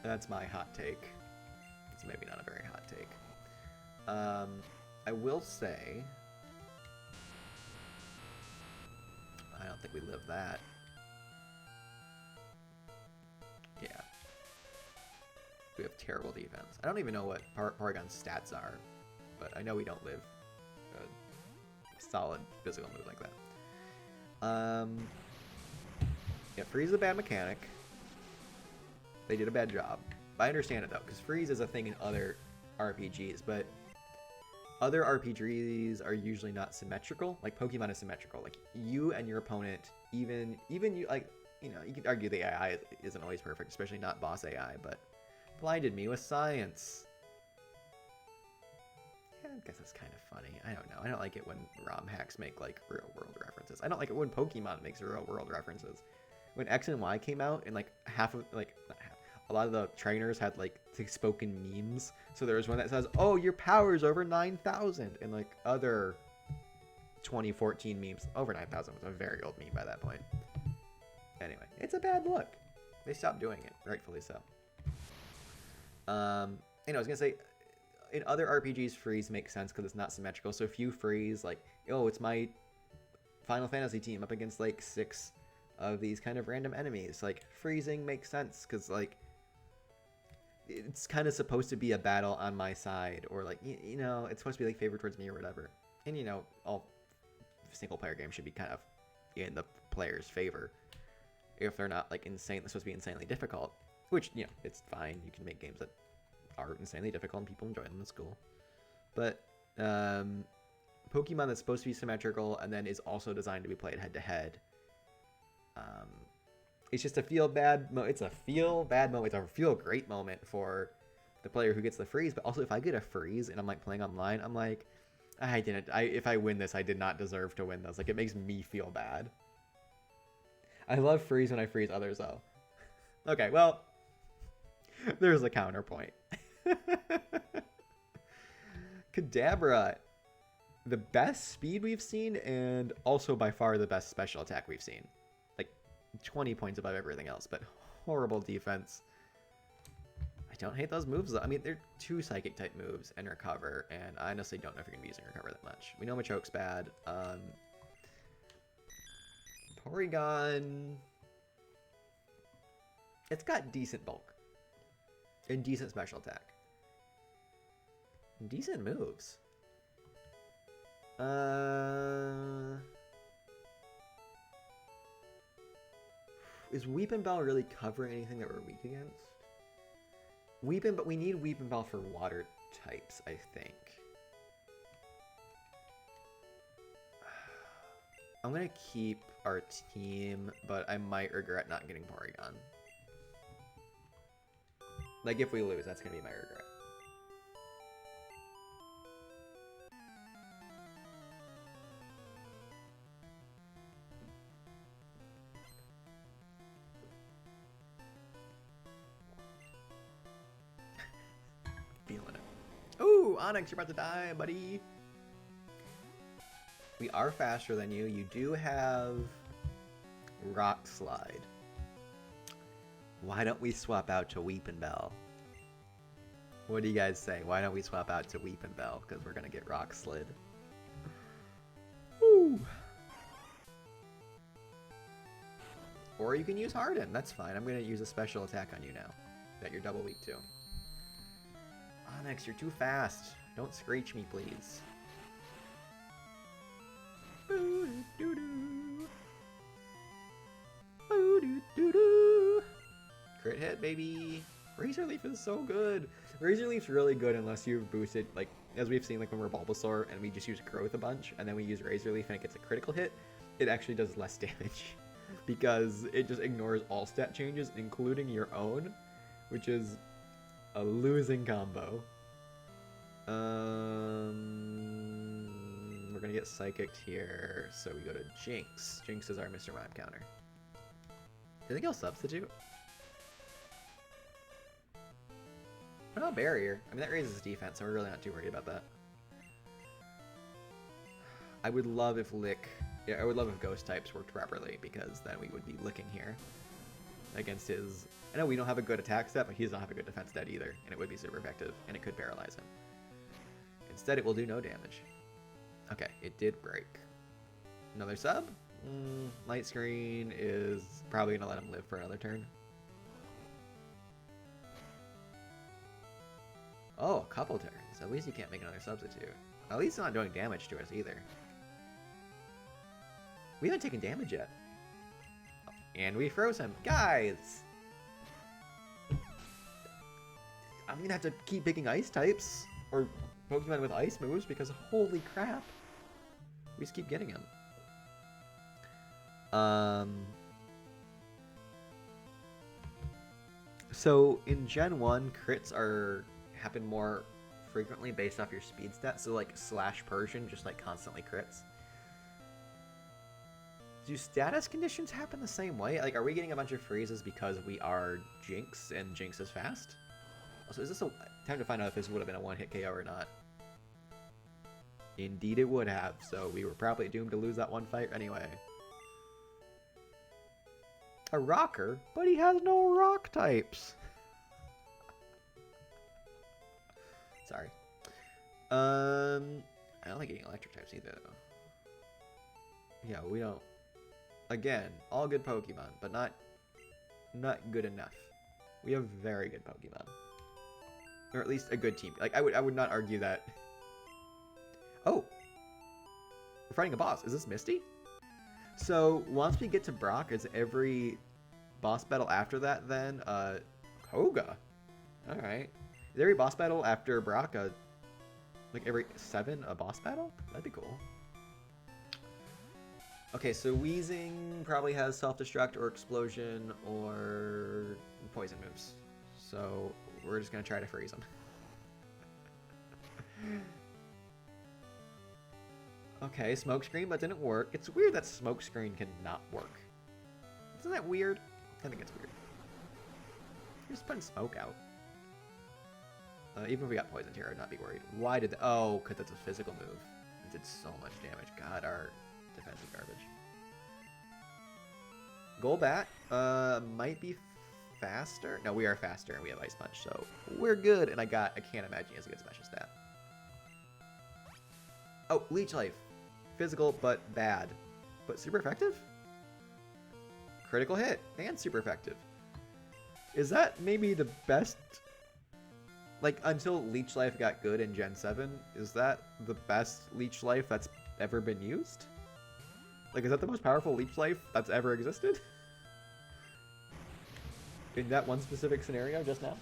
That's my hot take. It's maybe not a very hot take. I will say, I don't think we live that. Yeah. We have terrible defense. I don't even know what Porygon's stats are, but I know we don't live a solid physical move like that. Yeah, Freeze is a bad mechanic. They did a bad job. But I understand it though, because Freeze is a thing in other RPGs, but other RPGs are usually not symmetrical. Like, Pokemon is symmetrical. Like, you and your opponent, even you, like, you know, you could argue the AI isn't always perfect, especially not boss AI, but blinded me with science. Yeah, I guess that's kind of funny. I don't know. I don't like it when ROM hacks make, like, real-world references. I don't like it when Pokemon makes real-world references. When X and Y came out, and, like, half of, like, not half, a lot of the trainers had, like, spoken memes. So there was one that says, oh, your power's over 9,000. And, like, other 2014 memes. Over 9,000 was a very old meme by that point. Anyway, it's a bad look. They stopped doing it, rightfully so. I was gonna say, in other RPGs, freeze makes sense because it's not symmetrical. So if you freeze, like, oh, it's my Final Fantasy team up against like 6 of these kind of random enemies, like freezing makes sense because like it's kind of supposed to be a battle on my side, or like you know, it's supposed to be like favored towards me or whatever. And you know, all single player games should be kind of in the player's favor if they're not like supposed to be insanely difficult, which, you know, it's fine. You can make games that are insanely difficult and people enjoy them in school. But Pokemon that's supposed to be symmetrical and then is also designed to be played head to head, it's just a feel great moment for the player who gets the freeze. But also, if I get a freeze and I'm like playing online, I'm like, if I win this, I did not deserve to win this. Like, it makes me feel bad. I love freeze when I freeze others, though. Okay, well, there's a counterpoint. Kadabra, the best speed we've seen, and also by far the best special attack we've seen. Like, 20 points above everything else, but horrible defense. I don't hate those moves, though. I mean, they're 2 psychic type moves and recover, and I honestly don't know if you're going to be using recover that much. We know Machoke's bad. Porygon, it's got decent bulk and decent special attack. Decent moves. Is Weepinbell really covering anything that we're weak against? But we need Weepinbell for water types, I think. I'm gonna keep our team, but I might regret not getting Porygon. Like, if we lose, that's gonna be my regret. Feeling it. Ooh, Onix, you're about to die, buddy. We are faster than you. You do have Rock Slide. Why don't we swap out to Weepinbell? What do you guys say? Why don't we swap out to Weepinbell? Because we're going to get Rock Slid. Woo! Or you can use Harden. That's fine. I'm going to use a special attack on you now that you're double weak to. Onix, you're too fast. Don't screech me, please. Crit hit, baby. Razor Leaf is so good. Razor Leaf's really good unless you've boosted, like, as we've seen, like when we're Bulbasaur and we just use Growth a bunch, and then we use Razor Leaf and it gets a critical hit, it actually does less damage because it just ignores all stat changes, including your own, which is a losing combo. We're gonna get Psychicked here, so we go to Jinx. Jinx is our Mr. Mime counter. Do you think he'll substitute? What about Barrier? I mean, that raises defense, so we're really not too worried about that. I would love if I would love if Ghost types worked properly, because then we would be licking here against his... I know we don't have a good attack stat, but he doesn't have a good defense stat either, and it would be super effective, and it could paralyze him. Instead, it will do no damage. Okay, it did break. Another sub? Light Screen is probably going to let him live for another turn. Oh, a couple turns. At least he can't make another substitute. At least it's not doing damage to us either. We haven't taken damage yet. And we froze him. Guys! I'm going to have to keep picking ice types. Or Pokemon with ice moves because holy crap. We just keep getting him. So in Gen 1, crits happen more frequently based off your speed stats. So like Slash Persian just like constantly crits. Do status conditions happen the same way? Like, are we getting a bunch of freezes because we are Jinx and Jinx is fast? Also, is this time to find out if this would have been a one-hit KO or not? Indeed it would have, so we were probably doomed to lose that one fight anyway. A rocker? But he has no rock types. Sorry. I don't like getting electric types either, though. Yeah, we don't. Again, all good Pokemon, but not good enough. We have very good Pokemon. Or at least a good team. Like, I would not argue that. Oh! We're fighting a boss. Is this Misty? So, once we get to Brock, is every boss battle after that then, Koga? Alright. Is every boss battle after Brock, like every 7 a boss battle? That'd be cool. Okay, so Weezing probably has Self-Destruct or Explosion or Poison moves. So, we're just gonna try to freeze him. Okay, Smokescreen, but didn't work. It's weird that Smokescreen can not work. Isn't that weird? I think it's weird. You're just putting smoke out. Even if we got poisoned here, I'd not be worried. Why did oh, because it's a physical move. It did so much damage. God, our defense is garbage. Golbat might be faster. No, we are faster, and we have Ice Punch, so we're good. And I can't imagine he has a good special stat. Oh, Leech Life. Physical, but bad. But super effective? Critical hit, and super effective. Is that maybe the best... Like, until Leech Life got good in Gen 7, is that the best Leech Life that's ever been used? Like, is that the most powerful Leech Life that's ever existed? In that one specific scenario just now?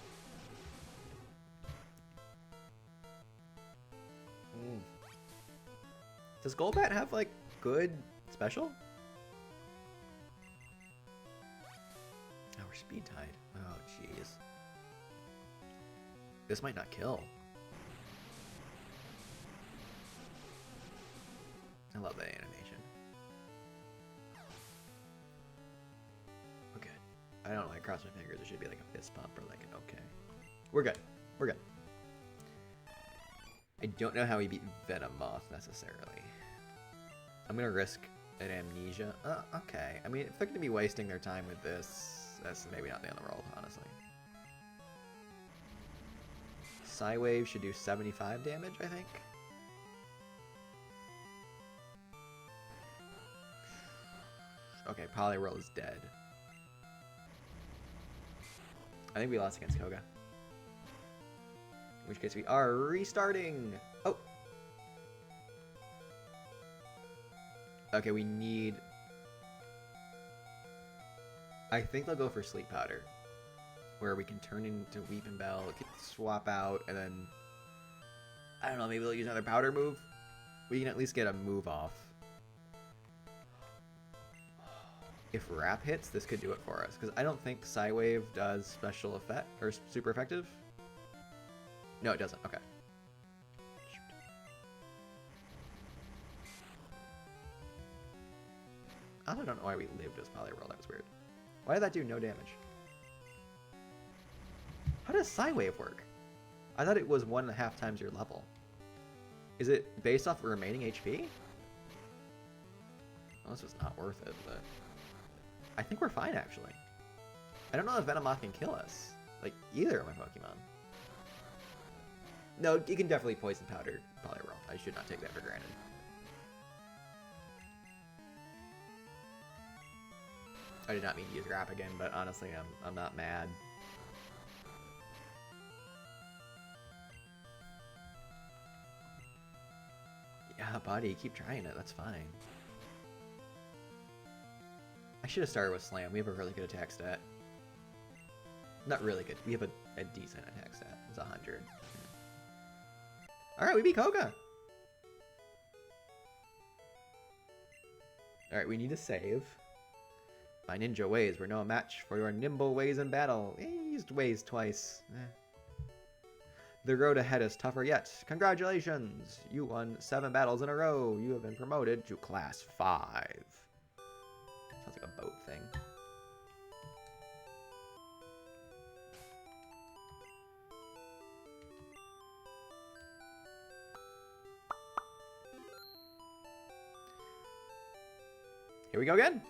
Does Golbat have, like, good special? Oh, we're speed tied. Oh, jeez. This might not kill. I love that animation. Okay. I don't like cross my fingers. It should be like a fist pump or like an okay. We're good. We're good. I don't know how he beat Venomoth necessarily. I'm gonna risk an Amnesia. Okay. I mean, if they're gonna be wasting their time with this, that's maybe not the end of the world, honestly. Psywave should do 75 damage, I think. Okay, Poliwhirl is dead. I think we lost against Koga. In which case we are restarting! Oh! Okay, we need... I think they'll go for Sleep Powder. Where we can turn into Weeping Bell, swap out, and then... I don't know, maybe they'll use another Powder move? We can at least get a move off. If Wrap hits, this could do it for us. Because I don't think Psywave does special effect, or super effective. No, it doesn't. Okay. I also don't know why we lived as Poliwhirl. That was weird. Why did that do no damage? How does Psywave work? I thought it was 1.5 times your level. Is it based off remaining HP? Well, this was not worth it, but... I think we're fine, actually. I don't know if Venomoth can kill us. Like, either of my Pokemon. No, you can definitely Poison Powder Poliwhirl. I should not take that for granted. I did not mean to use Wrap again, but honestly, I'm not mad. Yeah, buddy, keep trying it. That's fine. I should have started with Slam. We have a really good attack stat. Not really good. We have a decent attack stat. It's 100. Alright, we beat Koga! Alright, we need to save. My ninja ways were no match for your nimble ways in battle. You used ways twice. The road ahead is tougher yet. Congratulations! You won 7 battles in a row. You have been promoted to Class 5. Sounds like a boat thing. we go again.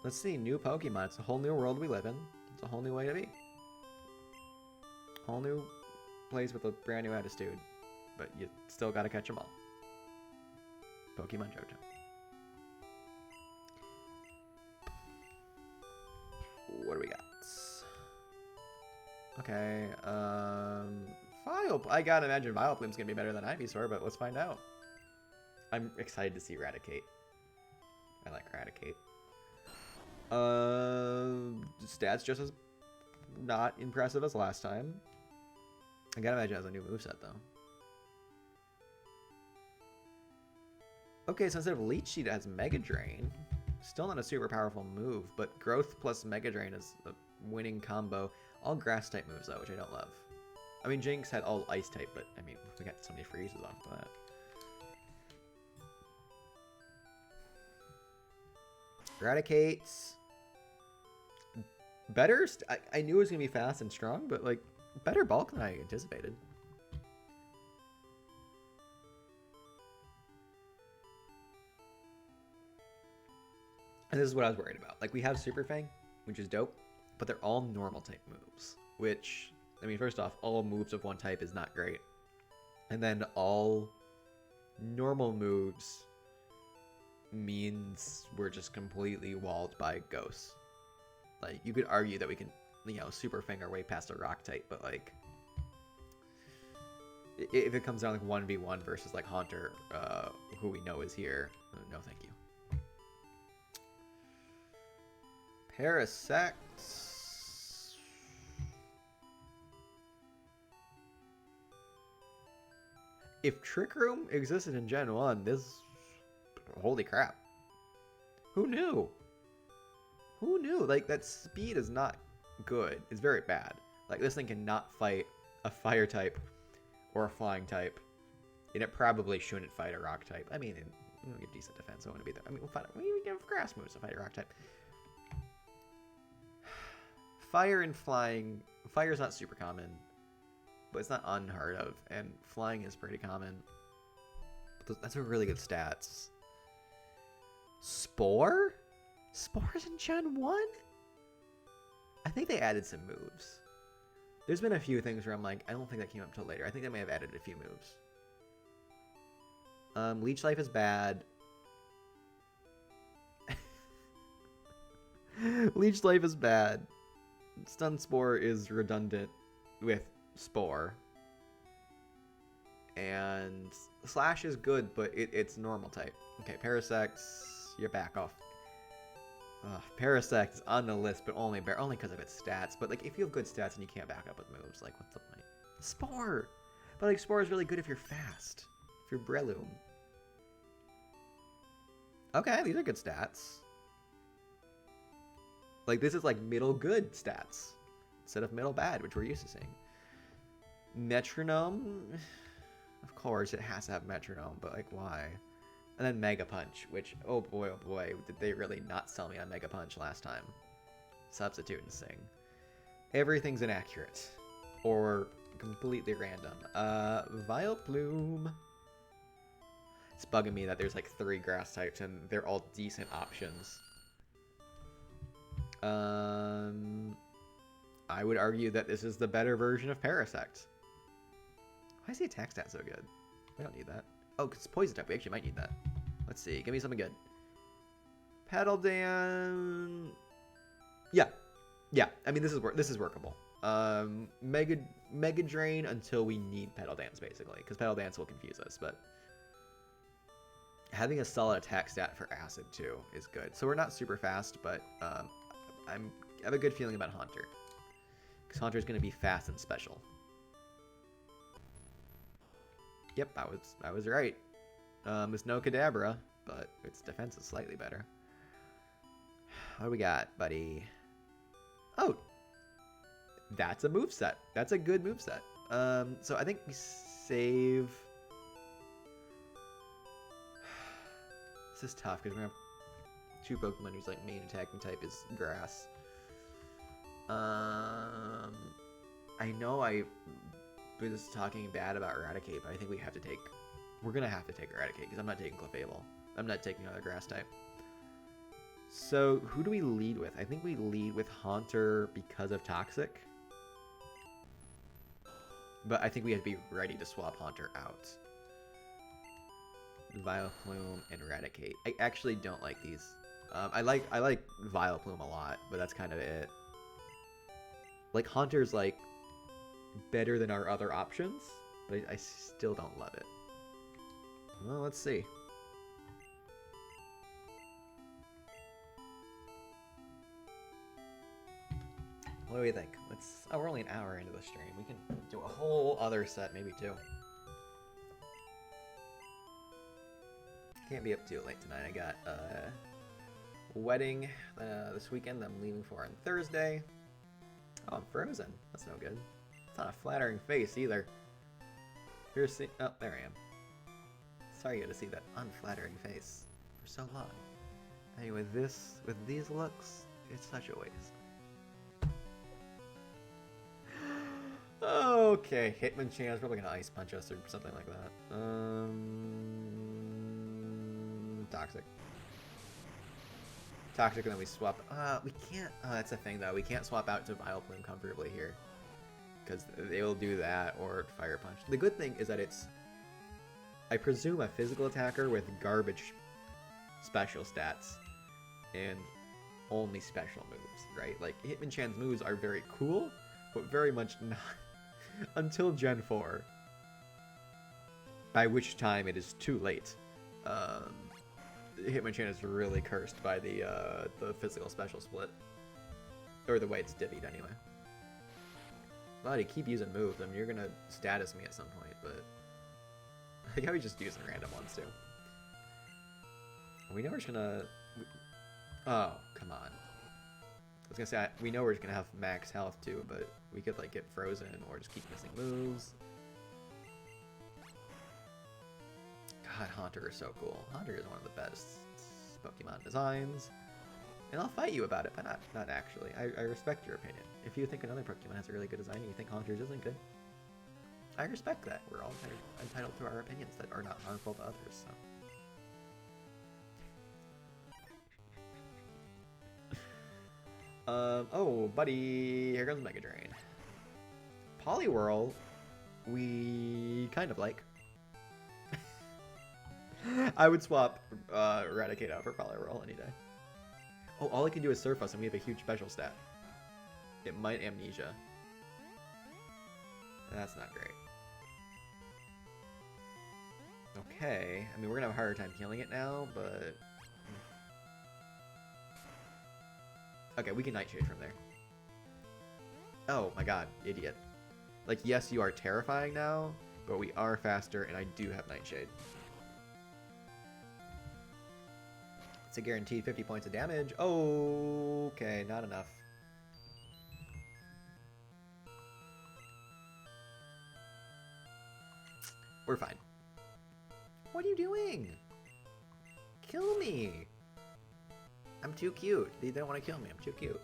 Let's see, new Pokemon. It's a whole new world we live in. It's a whole new way to be. Whole new place with a brand new attitude. But you still gotta catch them all. Pokemon Johto. What do we got? Okay, I gotta imagine Vileplume's gonna be better than Ivysaur, but let's find out. I'm excited to see Raticate. I like Raticate. Stats just as not impressive as last time. I gotta imagine it has a new moveset though. Okay, so instead of Leech Seed, it has Mega Drain. Still not a super powerful move, but Growth plus Mega Drain is a winning combo. All Grass type moves though, which I don't love. I mean, Jinx had all Ice type, but I mean, we got so many freezes off of that. Eradicates. Better. I knew it was gonna be fast and strong, but like better bulk than I anticipated. And this is what I was worried about. Like, we have Super Fang, which is dope, but they're all normal type moves, which, I mean, first off, all moves of one type is not great. And then all normal moves means we're just completely walled by ghosts. Like, you could argue that we can, you know, Super Fang our way past a rock type, but like, if it comes down like 1v1 versus like Haunter, who we know is here, no thank you. Parasect. If Trick Room existed in Gen 1, this... Holy crap. Who knew? Who knew? Like, that speed is not good. It's very bad. Like, this thing cannot fight a fire type or a flying type. And it probably shouldn't fight a rock type. I mean, we get decent defense. I want to be there. I mean, we can have grass moves to fight a rock type. Fire and flying. Fire's not super common, but it's not unheard of. And flying is pretty common. But that's a really good stats. Spore? Spore's in Gen 1? I think they added some moves. There's been a few things where I'm like, I don't think that came up till later. I think they may have added a few moves. Leech Life is bad. Leech Life is bad. Stun Spore is redundant with Spore. And Slash is good, but it's normal type. Okay, Parasect, you're back off. Parasect is on the list, but only because of its stats. But like, if you have good stats and you can't back up with moves, like what's the point? Spore! But like, Spore is really good if you're fast. If you're Breloom. Okay, these are good stats. Like, this is like middle good stats instead of middle bad, which we're used to seeing. Metronome, of course, it has to have Metronome, but like, why? And then Mega Punch, which, oh boy, did they really not sell me on Mega Punch last time. Substitute and Sing. Everything's inaccurate. Or completely random. Vileplume. It's bugging me that there's like 3 grass types and they're all decent options. I would argue that this is the better version of Parasect. Why is the attack stat so good? We don't need that. Oh, because it's poison type. We actually might need that. Let's see. Give me something good. Petal Dance. Yeah. I mean, this is workable. Mega Drain until we need Petal Dance, basically, because Petal Dance will confuse us. But having a solid attack stat for Acid too is good. So we're not super fast, but I have a good feeling about Haunter, because Haunter is going to be fast and special. Yep, I was right. It's no Kadabra, but its defense is slightly better. What do we got, buddy? Oh, that's a moveset. That's a good moveset. So I think we save. This is tough because we're gonna have 2 Pokemon whose like main attacking type is Grass. I know I was talking bad about Eradicate, but I think we're gonna have to take Eradicate because I'm not taking Clefable. I'm not taking another Grass type. So who do we lead with? I think we lead with Haunter because of Toxic. But I think we have to be ready to swap Haunter out. Vileplume and Eradicate. I actually don't like these. I like Vileplume a lot, but that's kind of it. Like, Haunter's, like, better than our other options, but I still don't love it. Well, let's see. What do we think? Oh, we're only an hour into the stream. We can do a whole other set, maybe two. Can't be up too late tonight. I got a wedding this weekend that I'm leaving for on Thursday. Oh, I'm frozen. That's no good. It's not a flattering face either. Oh, there I am. Sorry you had to see that unflattering face for so long. Anyway, with these looks, it's such a waste. Okay, Hitmonchan is probably gonna Ice Punch us or something like that. Toxic. Toxic, and then we swap. We can't. That's the thing though. We can't swap out to Vileplume comfortably here, because they will do that or Fire Punch. The good thing is that it's, I presume, a physical attacker with garbage special stats and only special moves, right? Like Hitmonchan's moves are very cool, but very much not until Gen 4, by which time it is too late. Hitmonchan is really cursed by the physical special split, or the way it's divvied anyway. Well, you keep using moves, I mean, you're gonna status me at some point, but I think I was just using random ones too. We know we're just gonna. Oh, come on. I was gonna say, we know we're just gonna have max health too, but we could like get frozen or just keep missing moves. God, Haunter is so cool. Haunter is one of the best Pokemon designs. And I'll fight you about it, but not actually. I respect your opinion. If you think another Pokemon has a really good design and you think Haunter's isn't good, I respect that. We're all entitled to our opinions that are not harmful to others, so. Oh, buddy, here comes Mega Drain. Poliwhirl, we kind of like. I would swap Eradicate out for Poliwhirl any day. Oh, all I can do is Surf Us, and we have a huge special stat. It might Amnesia. That's not great. Okay, I mean, we're gonna have a harder time killing it now, but... Okay, we can Nightshade from there. Oh my god, idiot. Like, yes, you are terrifying now, but we are faster, and I do have Nightshade. It's a guaranteed 50 points of damage. Oh, okay, not enough. We're fine. What are you doing? Kill me! I'm too cute. They don't want to kill me. I'm too cute.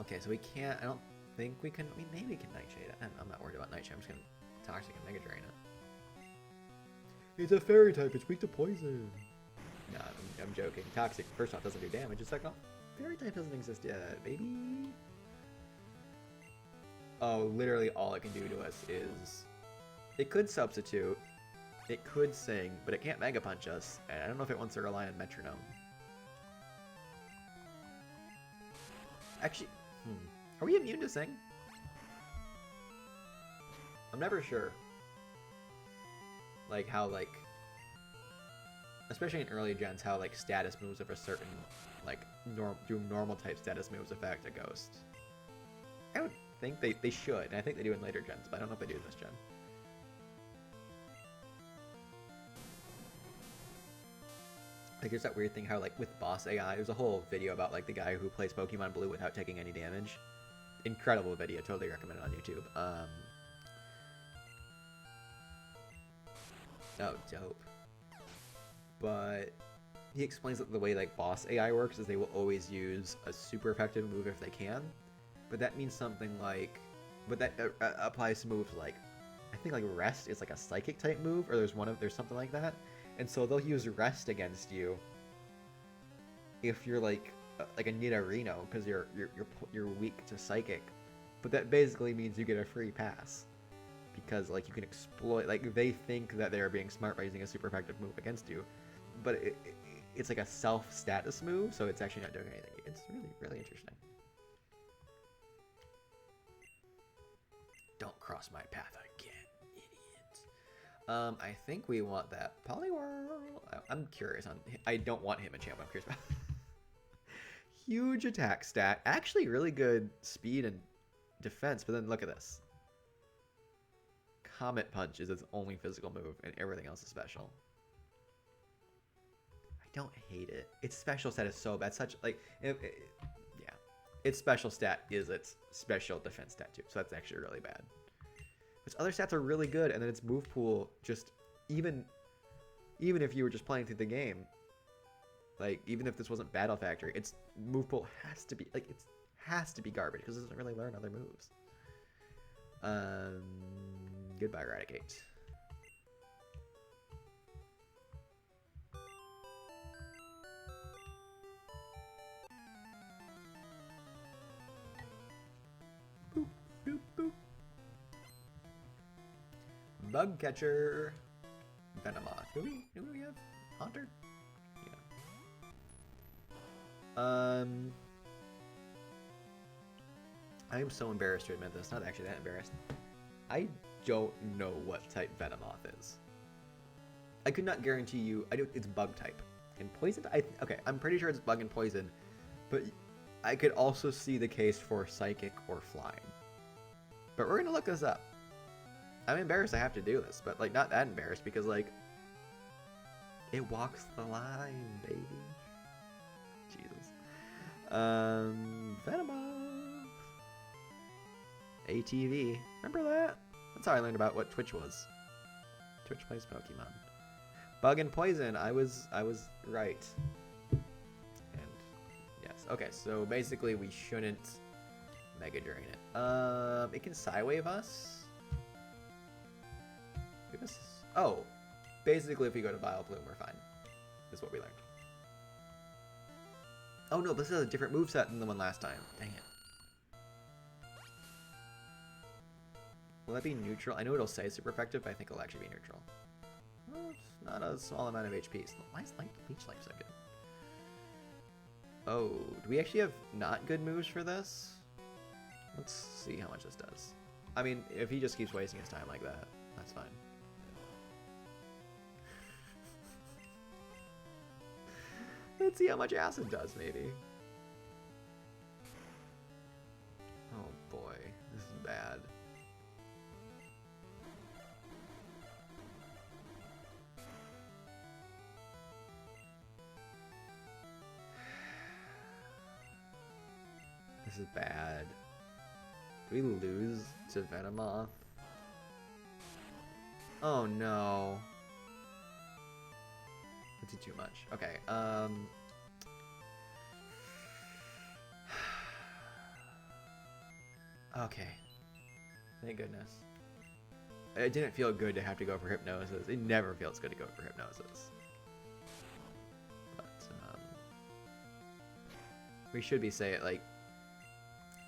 Okay, so we can't... I don't think we can... I mean, maybe we can Nightshade it. I'm not worried about Nightshade. I'm just going to Toxic and Mega Drain it. It's a fairy type. It's weak to poison. No, I'm joking. Toxic, first off, doesn't do damage. And second off, fairy type doesn't exist yet, baby. Oh, literally all it can do to us is... It could substitute, it could sing, but it can't Mega Punch us, and I don't know if it wants to rely on Metronome. Actually, are we immune to sing? I'm never sure. Like, how, like... Especially in early gens, how, like, status moves of a certain, like, do normal type status moves affect a Ghost. I would think they should, and I think they do in later gens, but I don't know if they do in this gen. Like, there's that weird thing how, like, with boss AI, there's a whole video about, like, the guy who plays Pokemon Blue without taking any damage. Incredible video, totally recommend it on YouTube. Oh, dope. But he explains that the way, like, boss AI works is they will always use a super effective move if they can. But that means something like... But that applies to moves like think like Rest is like a psychic type move, or there's something like that, and so they'll use Rest against you if you're like a Nidorino because you're weak to psychic, but that basically means you get a free pass because like you can exploit, like they think that they're being smart by using a super effective move against you, but it's like a self status move, so it's actually not doing anything. It's really interesting. Don't cross my path again, idiot. I think we want that Poliwhirl. I'm curious on. I don't want him a champ. I'm curious about. Huge attack stat. Actually, really good speed and defense. But then look at this. Comet Punch is its only physical move, and everything else is special. I don't hate it. Its special stat is so bad. Such like, yeah. Its special stat is its special defense stat too, so that's actually really bad. Its other stats are really good, and then its move pool just even if you were just playing through the game, like even if this wasn't Battle Factory, its move pool has to be like it has to be garbage because it doesn't really learn other moves. Goodbye, Eradicate. Boop, boop, boop. Bug Catcher. Venomoth. Who do we have? Haunter? Yeah. I am so embarrassed to admit this. Not actually that embarrassed. I don't know what type Venomoth is. I could not guarantee you. It's bug type. And poison? Okay, I'm pretty sure it's bug and poison. But I could also see the case for psychic or flying. But we're going to look this up. I'm embarrassed I have to do this. But like not that embarrassed because like it walks the line, baby. Jesus. Venomoth. ATV. Remember that? That's how I learned about what Twitch was. Twitch plays Pokemon. Bug and poison. I was right. And yes. Okay, so basically we shouldn't Mega Drain it. It can Psywave us. Oh. Basically if we go to Vileplume, we're fine. Is what we learned. Oh no, this is a different moveset than the one last time. Dang it. Will that be neutral? I know it'll say super effective, but I think it'll actually be neutral. Well, it's not a small amount of HP. So why is Leech Life so good? Oh, do we actually have not good moves for this? Let's see how much this does. I mean, if he just keeps wasting his time like that, that's fine. Let's see how much acid does, maybe. Oh boy, this is bad. This is bad. Do we lose to Venomoth? Oh no. I did too much. Okay, okay. Thank goodness. It didn't feel good to have to go for Hypnosis. It never feels good to go for Hypnosis. But, we should be saying, like,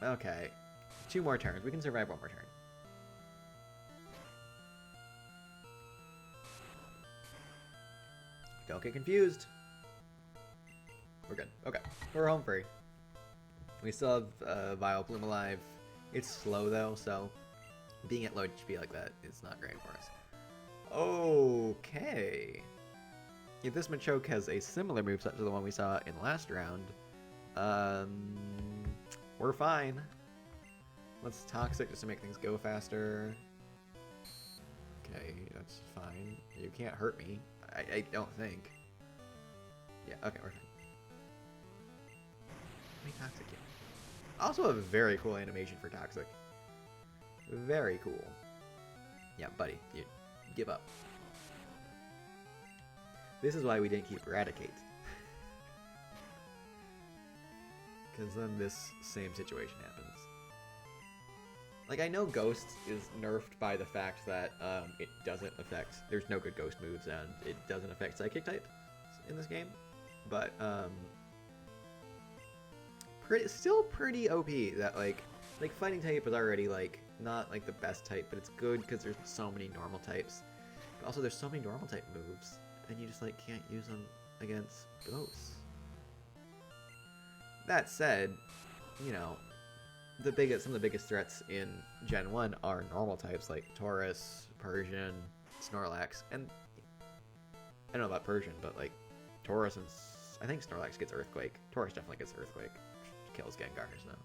okay. 2 more turns. We can survive 1 more turn. Don't get confused. We're good. Okay. We're home free. We still have Vileplume alive. It's slow though, so being at low HP like that is not great for us. Okay. If this Machoke has a similar moveset to the one we saw in last round, we're fine. Let's Toxic just to make things go faster. Okay, that's fine. You can't hurt me. I don't think. Yeah, okay, we're fine. How many Toxic yet? Also a very cool animation for Toxic. Very cool. Yeah, buddy, you give up. This is why we didn't keep Eradicate. Because then this same situation happens. Like, I know Ghost is nerfed by the fact that it doesn't affect... There's no good Ghost moves, and it doesn't affect Psychic type in this game. But, still pretty OP that, like, Fighting type is already, like, not, like, the best type, but it's good because there's so many normal types. But also, there's so many normal type moves, and you just, like, can't use them against Ghosts. That said, you know, some of the biggest threats in Gen 1 are normal types like Taurus, Persian, Snorlax, and I don't know about Persian, but like Taurus and I think Snorlax gets Earthquake. Taurus definitely gets Earthquake. Kills Gengars now.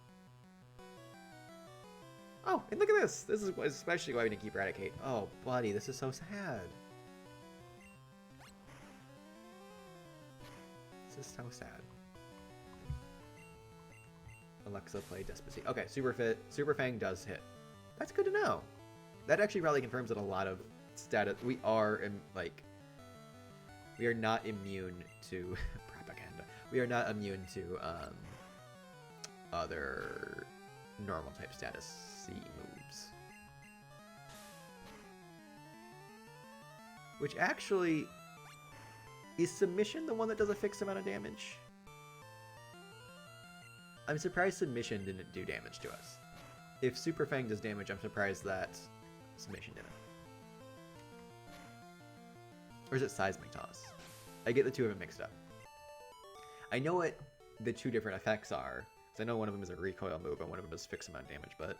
Oh, and look at this! This is especially why we didn't keep Eradicate. Oh, buddy, this is so sad. This is so sad. Alexa, play Despacito. Okay, Super Fang does hit. That's good to know. That actually probably confirms that a lot of status... We are not immune to... propaganda. We are not immune to other normal type status C moves. Which actually... Is Submission the one that does a fixed amount of damage? I'm surprised Submission didn't do damage to us. If Super Fang does damage, I'm surprised that Submission didn't. Or is it Seismic Toss? I get the two of them mixed up. I know what the two different effects are, because I know one of them is a recoil move and one of them is fixed amount of damage, but...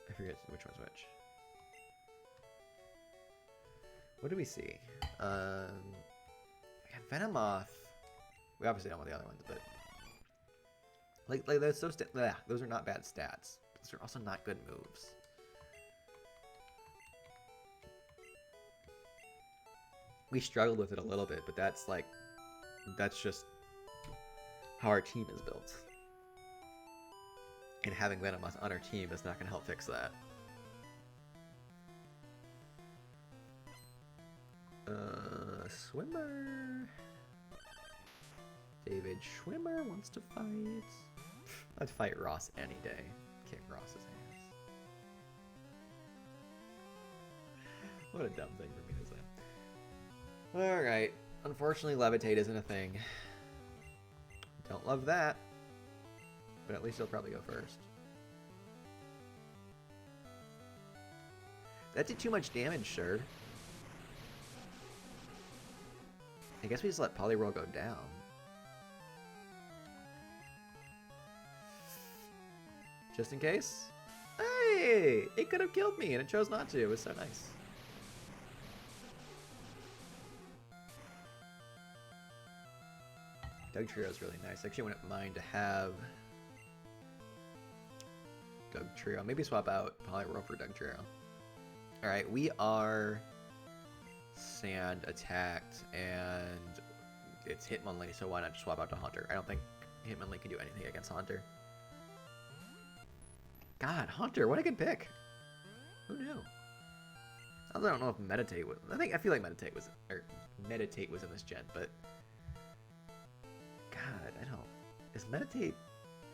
I forget which one's which. What do we see? Venomoth. We obviously don't want the other ones, but like those are not bad stats. Those are also not good moves. We struggled with it a little bit, but that's just how our team is built. And having Venomoth on our team is not going to help fix that. Swimmer. David Schwimmer wants to fight. I'd fight Ross any day. Kick Ross's ass. What a dumb thing for me to say. Alright. Unfortunately, Levitate isn't a thing. Don't love that. But at least he'll probably go first. That did too much damage, sir. I guess we just let Poliwhirl go down. Just in case? Hey! It could have killed me and it chose not to. It was so nice. Dugtrio is really nice. I actually wouldn't mind to have Dugtrio. Maybe swap out Poliwhirl for Dugtrio. Alright, we are sand attacked and it's Hitmonlee, so why not just swap out to Haunter? I don't think Hitmonlee can do anything against Haunter. God, Haunter, what a good pick. Who knew? I don't know if Meditate was... I feel like Meditate was in this gen, but... God, I don't... Is Meditate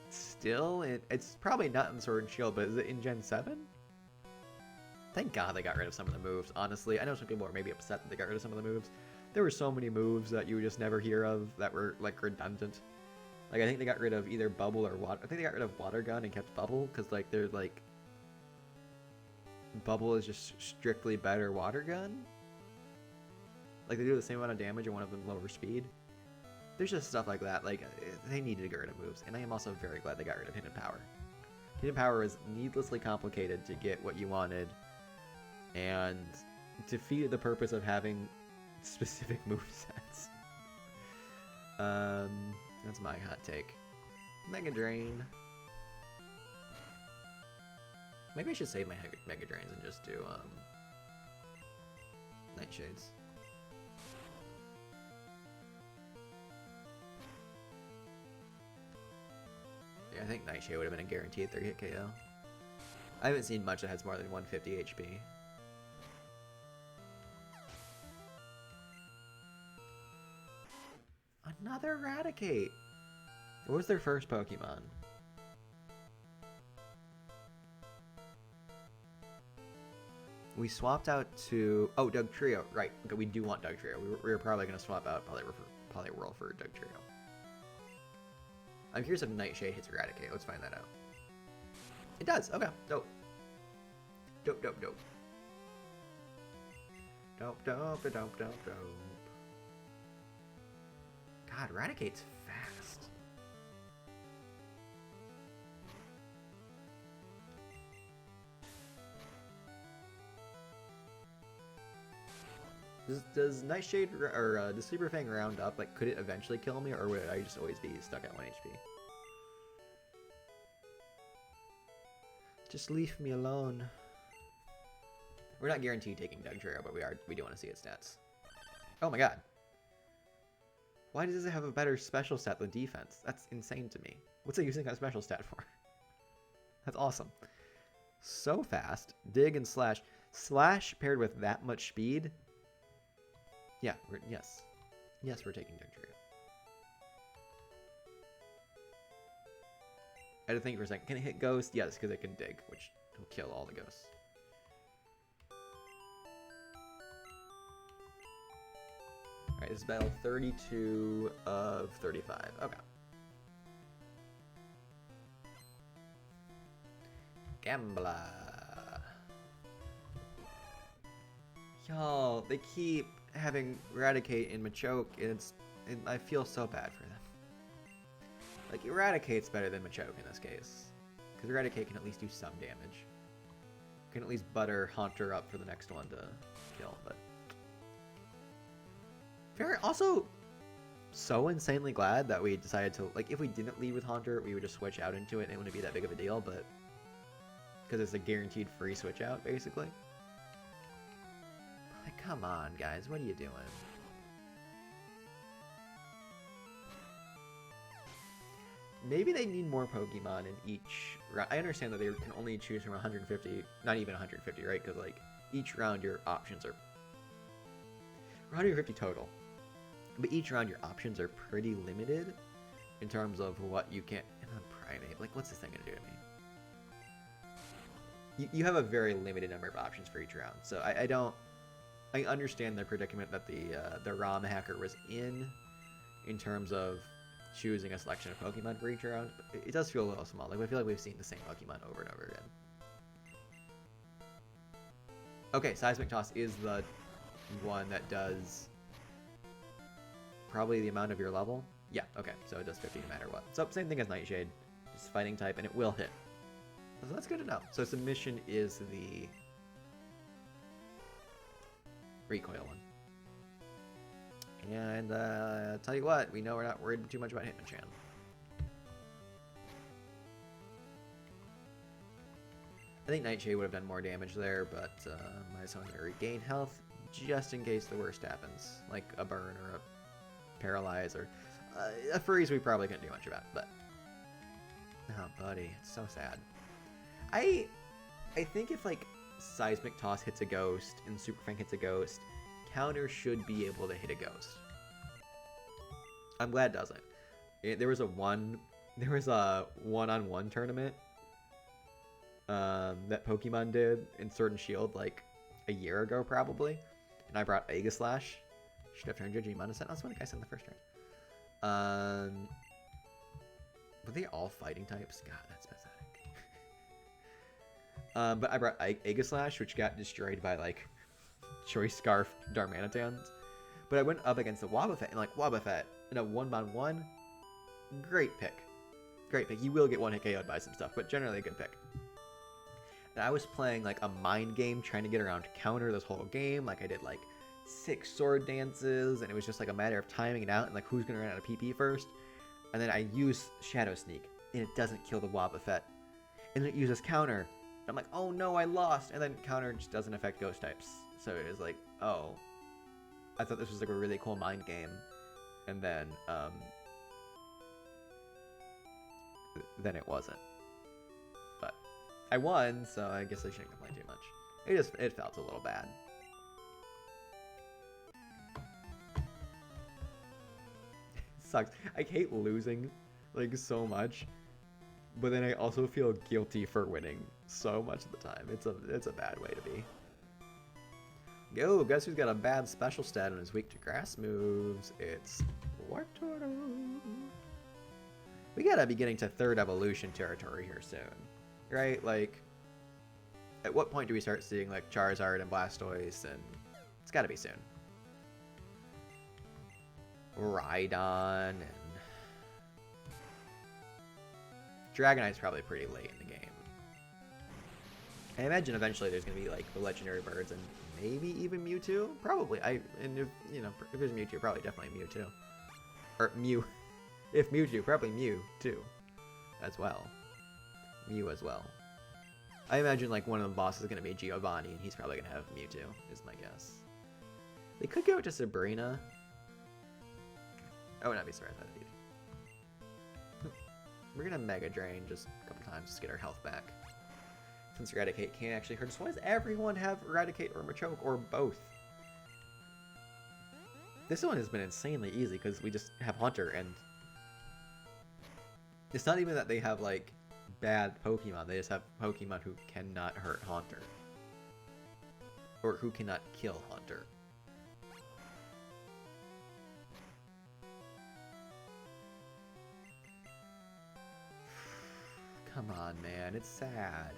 still in... It's probably not in Sword and Shield, but is it in Gen 7? Thank God they got rid of some of the moves, honestly. I know some people are maybe upset that they got rid of some of the moves. There were so many moves that you would just never hear of that were, like, redundant. Like, I think they got rid of either Bubble or Water... I think they got rid of Water Gun and kept Bubble, because, like, they're, like... Bubble is just strictly better Water Gun? Like, they do the same amount of damage and one of them lower speed? There's just stuff like that. Like, they needed to get rid of moves, and I am also very glad they got rid of Hidden Power. Hidden Power is needlessly complicated to get what you wanted, and defeated the purpose of having specific movesets. That's my hot take. Mega Drain. Maybe I should save my Mega Drains and just do Nightshades. Yeah, I think Nightshade would have been a guaranteed 3-hit KO. I haven't seen much that has more than 150 HP. Another Eradicate! What was their first Pokemon? We swapped out to... Oh, Doug Trio. Right. Okay, we do want Doug Trio. We were probably going to swap out Poliwhirl for Doug Trio. I'm curious if Nightshade hits Eradicate. Let's find that out. It does. Okay. Dope. Dope, dope, dope. Dope, dope, dope, dope, dope. God, Eradicate's fast. Does Nightshade or does Sleeper Fang round up? Like, could it eventually kill me, or would I just always be stuck at 1 HP? Just leave me alone. We're not guaranteed taking Doug Trio, but we do want to see its stats. Oh my god. Why does it have a better special stat than defense? That's insane to me. What's it using that special stat for? That's awesome. So fast. Dig and slash. Slash paired with that much speed. Yeah, yes. Yes, we're taking Doug Trio. I had to think for a second. Can it hit Ghost? Yes, because it can dig, which will kill all the ghosts. Alright, this is battle 32 of 35. Okay. Gambler. Y'all, they keep having Eradicate and Machoke, and I feel so bad for them. Like, Eradicate's better than Machoke in this case. Because Eradicate can at least do some damage. Can at least butter Haunter up for the next one to kill, but... Also, so insanely glad that we decided to... Like, if we didn't lead with Haunter, we would just switch out into it, and it wouldn't be that big of a deal, but... Because it's a guaranteed free switch out, basically. Like, come on, guys, what are you doing? Maybe they need more Pokemon in each round. I understand that they can only choose from 150, not even 150, right? Because, like, each round your options are 150 total. But each round your options are pretty limited in terms of what you can... And then Primate, like, what's this thing gonna do to me? You have a very limited number of options for each round, so I understand the predicament that the ROM hacker was in terms of choosing a selection of Pokemon for each round, but it does feel a little small. Like, I feel like we've seen the same Pokemon over and over again. Okay, Seismic Toss is the one that does probably the amount of your level. Yeah, okay, so it does 50 no matter what. So same thing as Nightshade, just fighting type, and it will hit. So that's good to know. So Submission is the recoil one. And tell you what, we know we're not worried too much about Hitmonchan. I think Nightshade would have done more damage there, but my son's going to regain health just in case the worst happens, like a burn or a paralyze or a freeze. We probably couldn't do much about, but oh, buddy, it's so sad. I think if like Seismic Toss hits a ghost and Super Fang hits a ghost, counter should be able to hit a ghost. I'm glad it doesn't. There was a one-on-one tournament that Pokemon did in Sword and Shield like a year ago probably, and I brought Aegislash. Should have turned your Gmon Ascent. That's what I said in the first round. Were they all fighting types? God, that's pathetic. But I brought Aegislash, which got destroyed by like Choice Scarf Darmanitans. But I went up against the Wobbuffet, and like Wobbuffet in a 1-on-1, great pick. Great pick. You will get one-hit KO'd by some stuff, but generally a good pick. And I was playing like a mind game, trying to get around counter this whole game. Like I did like 6 sword dances, and it was just like a matter of timing it out and like who's gonna run out of PP first. And then I use Shadow Sneak, and it doesn't kill the Wobbuffet. And then it uses counter. And I'm like, oh no, I lost. And then counter just doesn't affect ghost types. So it was like, oh, I thought this was like a really cool mind game. And then it wasn't. But I won, so I guess I shouldn't complain too much. It felt a little bad. Sucks. I hate losing like so much, but then I also feel guilty for winning so much of the time. It's a bad way to be. Yo, guess who's got a bad special stat and is weak to grass moves? It's Wartortle. We gotta be getting to 3rd evolution territory here soon. Right? Like, at what point do we start seeing, like, Charizard and Blastoise? And it's gotta be soon. Rhydon and... Dragonite's probably pretty late in the game. I imagine eventually there's gonna be, like, the legendary birds and maybe even Mewtwo? Probably. And if, you know, if there's Mewtwo, probably definitely Mewtwo. Or Mew. If Mewtwo, probably Mew, too. As well. Mew as well. I imagine, like, one of the bosses is going to be Giovanni, and he's probably going to have Mewtwo, is my guess. They could go to Sabrina. I would not be surprised by that either. We're going to Mega Drain just a couple times just to get our health back. Since Eradicate can't actually hurt us, why does everyone have Eradicate or Machoke or both? This one has been insanely easy because we just have Haunter, and it's not even that they have, like, bad Pokemon. They just have Pokemon who cannot hurt Haunter. Or who cannot kill Haunter. Come on, man. It's sad.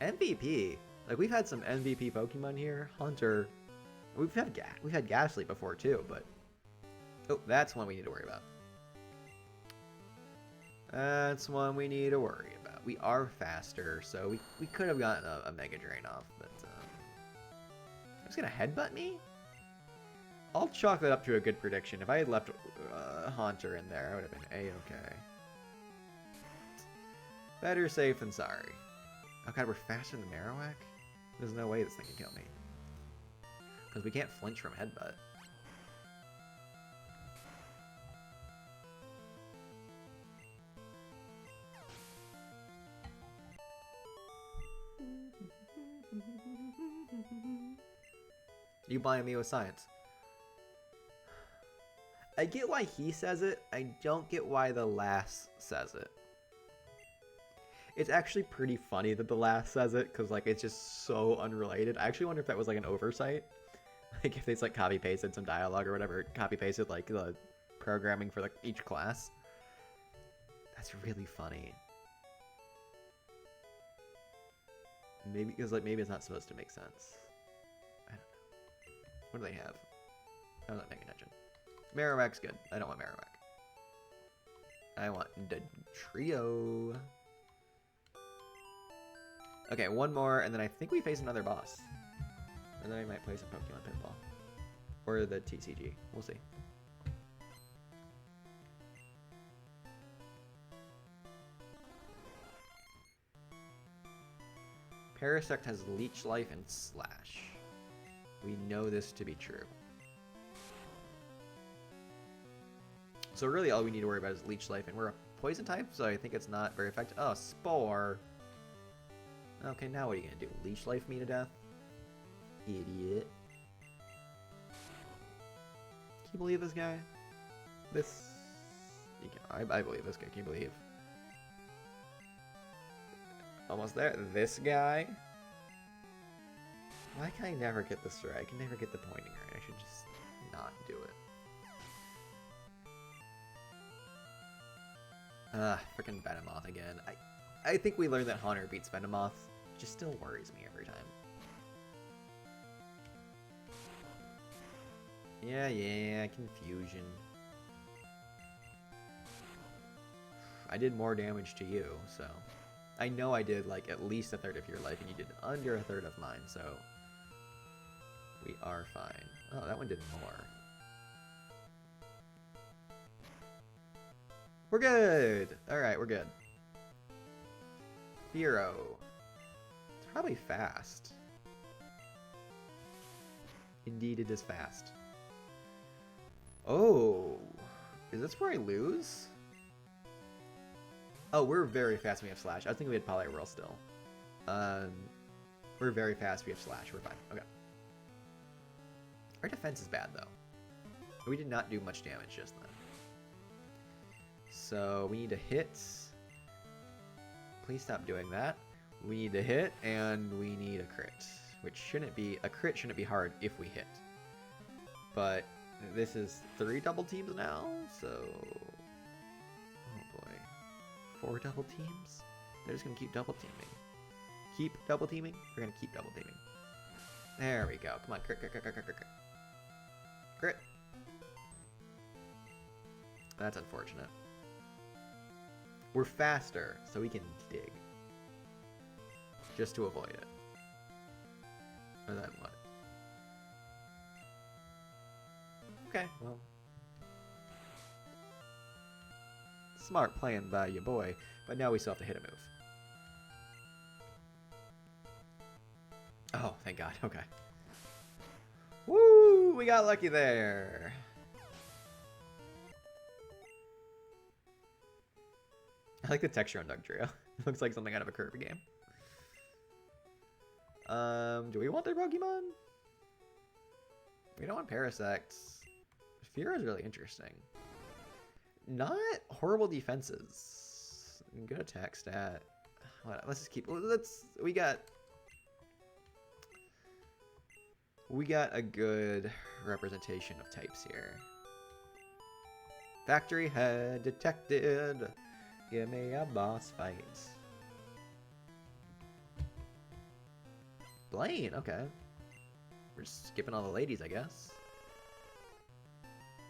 MVP. Like, we've had some MVP Pokemon here. Haunter. We've had Ghastly before, too, but... Oh, that's one we need to worry about. That's one we need to worry about. We are faster, so we could have gotten a Mega Drain off, but... It's gonna headbutt me? I'll chalk that up to a good prediction. If I had left Haunter in there, I would have been A-okay. Better safe than sorry. Oh god, we're faster than Marowak? There's no way this thing can kill me. Because we can't flinch from headbutt. You blind me with science. I get why he says it. I don't get why the lass says it. It's actually pretty funny that the lass says it, because, like, it's just so unrelated. I actually wonder if that was, like, an oversight. Like, if they just, like, copy-pasted some dialogue or whatever. Copy-pasted, like, the programming for, like, each class. That's really funny. Maybe, because, like, maybe it's not supposed to make sense. I don't know. What do they have? I'm not paying attention. Marowak's good. I don't want Marowak. I want the trio. Okay, one more, and then I think we face another boss. And then I might play some Pokemon Pinball. Or the TCG. We'll see. Parasect has Leech Life and Slash. We know this to be true. So really all we need to worry about is Leech Life, and we're a poison type, so I think it's not very effective. Oh, Spore! Okay, now what are you gonna do? Leech Life me to death? Idiot. Can you believe this guy? This... I believe this guy, can you believe? Almost there. This guy? Why can I never get this right? I can never get the pointing right. I should just not do it. Frickin' Venomoth again. I think we learned that Haunter beats Venomoth. Just still worries me every time. Yeah, confusion. I did more damage to you, so... I know I did, like, at least a third of your life, and you did under a third of mine, so... We are fine. Oh, that one did more. We're good! Alright, we're good. Fearow. It's probably fast. Indeed, it is fast. Oh! Is this where I lose? Oh, we're very fast when we have Slash. I was thinking we had Poliwhirl still. We're very fast, we have Slash. We're fine. Okay. Our defense is bad, though. We did not do much damage just then. So, we need to hit. Please stop doing that. We need to hit, and we need a crit. which shouldn't be, a crit shouldn't be hard if we hit. But this is 3 double teams now, so, oh boy, 4 double teams? They're just gonna keep double teaming. Keep double teaming? We're gonna keep double teaming. There we go, come on, crit, crit, crit, crit, crit, crit. Crit. That's unfortunate. We're faster, so we can dig. Just to avoid it. Or then what? Okay, well. Smart plan by your boy, but now we still have to hit a move. Oh, thank God, okay. Woo! We got lucky there! I like the texture on Dugtrio. It looks like something out of a Kirby game. Do we want their Pokemon? We don't want Parasects. Fear is really interesting. Not horrible defenses. Good attack stat. Let's just keep. We got a good representation of types here. Factory head detected. Give me a boss fight. Blaine, okay. We're skipping all the ladies, I guess.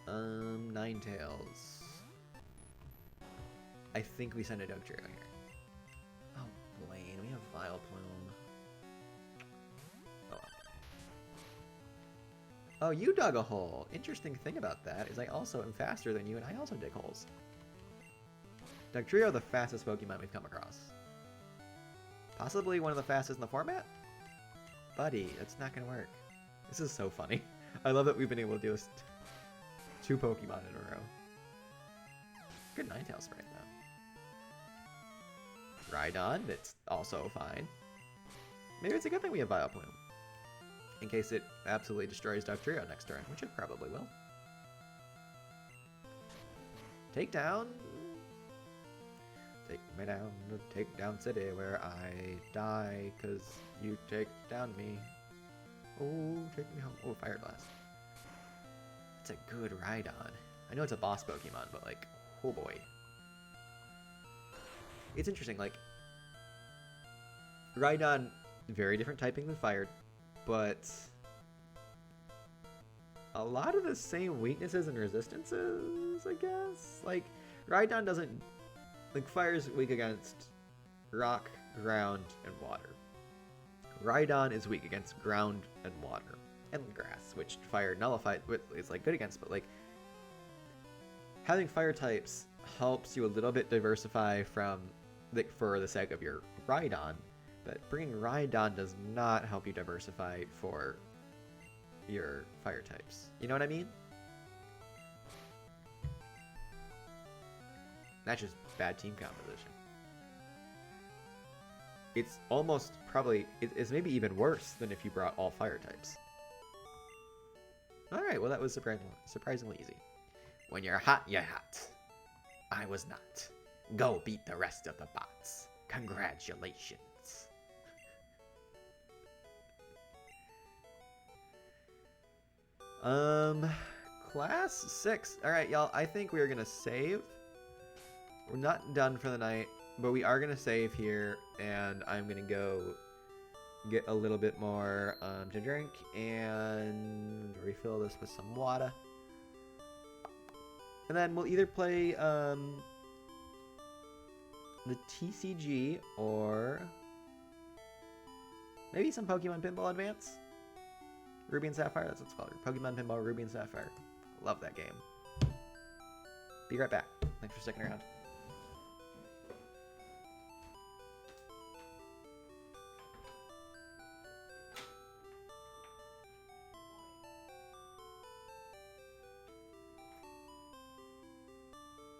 Ninetales. I think we send a Dugtrio here. Oh, Blaine, we have Vileplume. Oh. Oh, you dug a hole. Interesting thing about that is I also am faster than you, and I also dig holes. Dugtrio, the fastest Pokemon we've come across. Possibly one of the fastest in the format? Buddy, that's not gonna work. This is so funny. I love that we've been able to do this 2 Pokemon in a row. Good Ninetales sprite, though. Rhydon, it's also fine. Maybe it's a good thing we have Vileplume. In case it absolutely destroys Dugtrio next turn, which it probably will. Takedown. Take me down to take down city where I die, cause you take down me. Oh, take me home. Oh, Fire Blast. It's a good Rhydon. I know it's a boss Pokemon, but like, oh boy. It's interesting, like, Rhydon, very different typing than Fire, but a lot of the same weaknesses and resistances, I guess? Like, Rhydon doesn't... Like, Fire's weak against rock, ground, and water. Rhydon is weak against ground and water. And grass, which Fire nullified is, like, good against, but, like, having Fire types helps you a little bit diversify from, like, for the sake of your Rhydon, but bringing Rhydon does not help you diversify for your Fire types. You know what I mean? That's just bad team composition. It's almost probably, it's maybe even worse than if you brought all Fire types. Alright, well that was surprisingly easy. When you're hot, you're hot. I was not. Go beat the rest of the bots. Congratulations. Class 6. Alright, y'all, I think we're gonna save. We're not done for the night, but we are gonna save here, and I'm gonna go get a little bit more to drink and refill this with some water. And then we'll either play the TCG or maybe some Pokemon Pinball Advance. Ruby and Sapphire, that's what it's called. Pokemon Pinball Ruby and Sapphire. Love that game. Be right back. Thanks for sticking around.